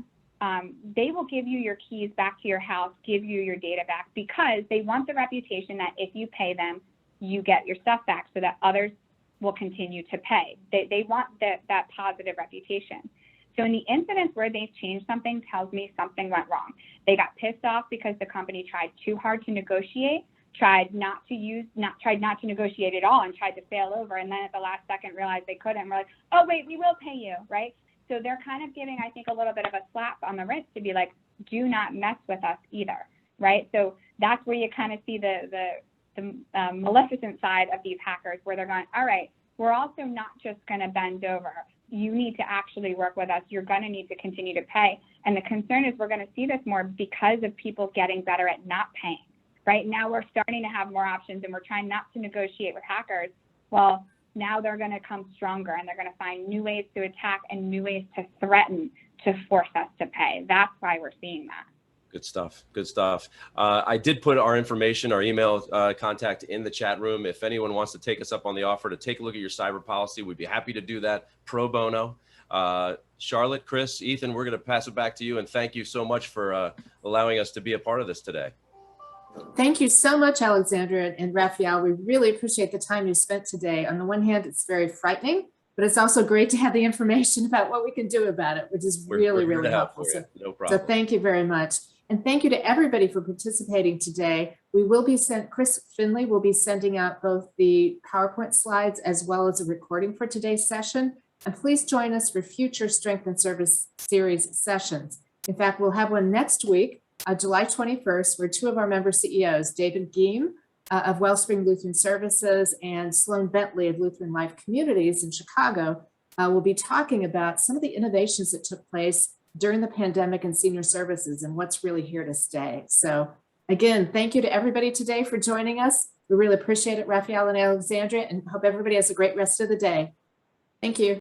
they will give you your keys back to your house, give you your data back, because they want the reputation that if you pay them, you get your stuff back so that others will continue to pay. They want that positive reputation. So in the incidents where they've changed something tells me something went wrong. They got pissed off because the company tried too hard to negotiate. tried not to negotiate at all and tried to fail over, and then at the last second realized they couldn't. We're like, oh wait, we will pay you, right? So they're kind of giving, I think, a little bit of a slap on the wrist to be like, do not mess with us either, right? So that's where you kind of see the maleficent side of these hackers, where they're going, all right, we're also not just going to bend over. You need to actually work with us. You're going to need to continue to pay. And the concern is we're going to see this more because of people getting better at not paying. Right now, we're starting to have more options, and we're trying not to negotiate with hackers. Well, now they're going to come stronger, and they're going to find new ways to attack and new ways to threaten to force us to pay. That's why we're seeing that. Good stuff. Good stuff. I did put our information, our email contact in the chat room. If anyone wants to take us up on the offer to take a look at your cyber policy, we'd be happy to do that pro bono. Charlotte, Chris, Ethan, we're going to pass it back to you, and thank you so much for allowing us to be a part of this today. Thank you so much, Alexandra and Raphael. We really appreciate the time you spent today. On the one hand, it's very frightening, but it's also great to have the information about what we can do about it, which is really helpful. No problem. So thank you very much. And thank you to everybody for participating today. We will be Chris Finley will be sending out both the PowerPoint slides as well as a recording for today's session. And please join us for future Strength and Service Series sessions. In fact, we'll have one next week, July 21st, where two of our member CEOs, David Geem of Wellspring Lutheran Services and Sloan Bentley of Lutheran Life Communities in Chicago, will be talking about some of the innovations that took place during the pandemic in senior services and what's really here to stay. So again, thank you to everybody today for joining us. We really appreciate it, Raphael and Alexandra, and hope everybody has a great rest of the day. Thank you.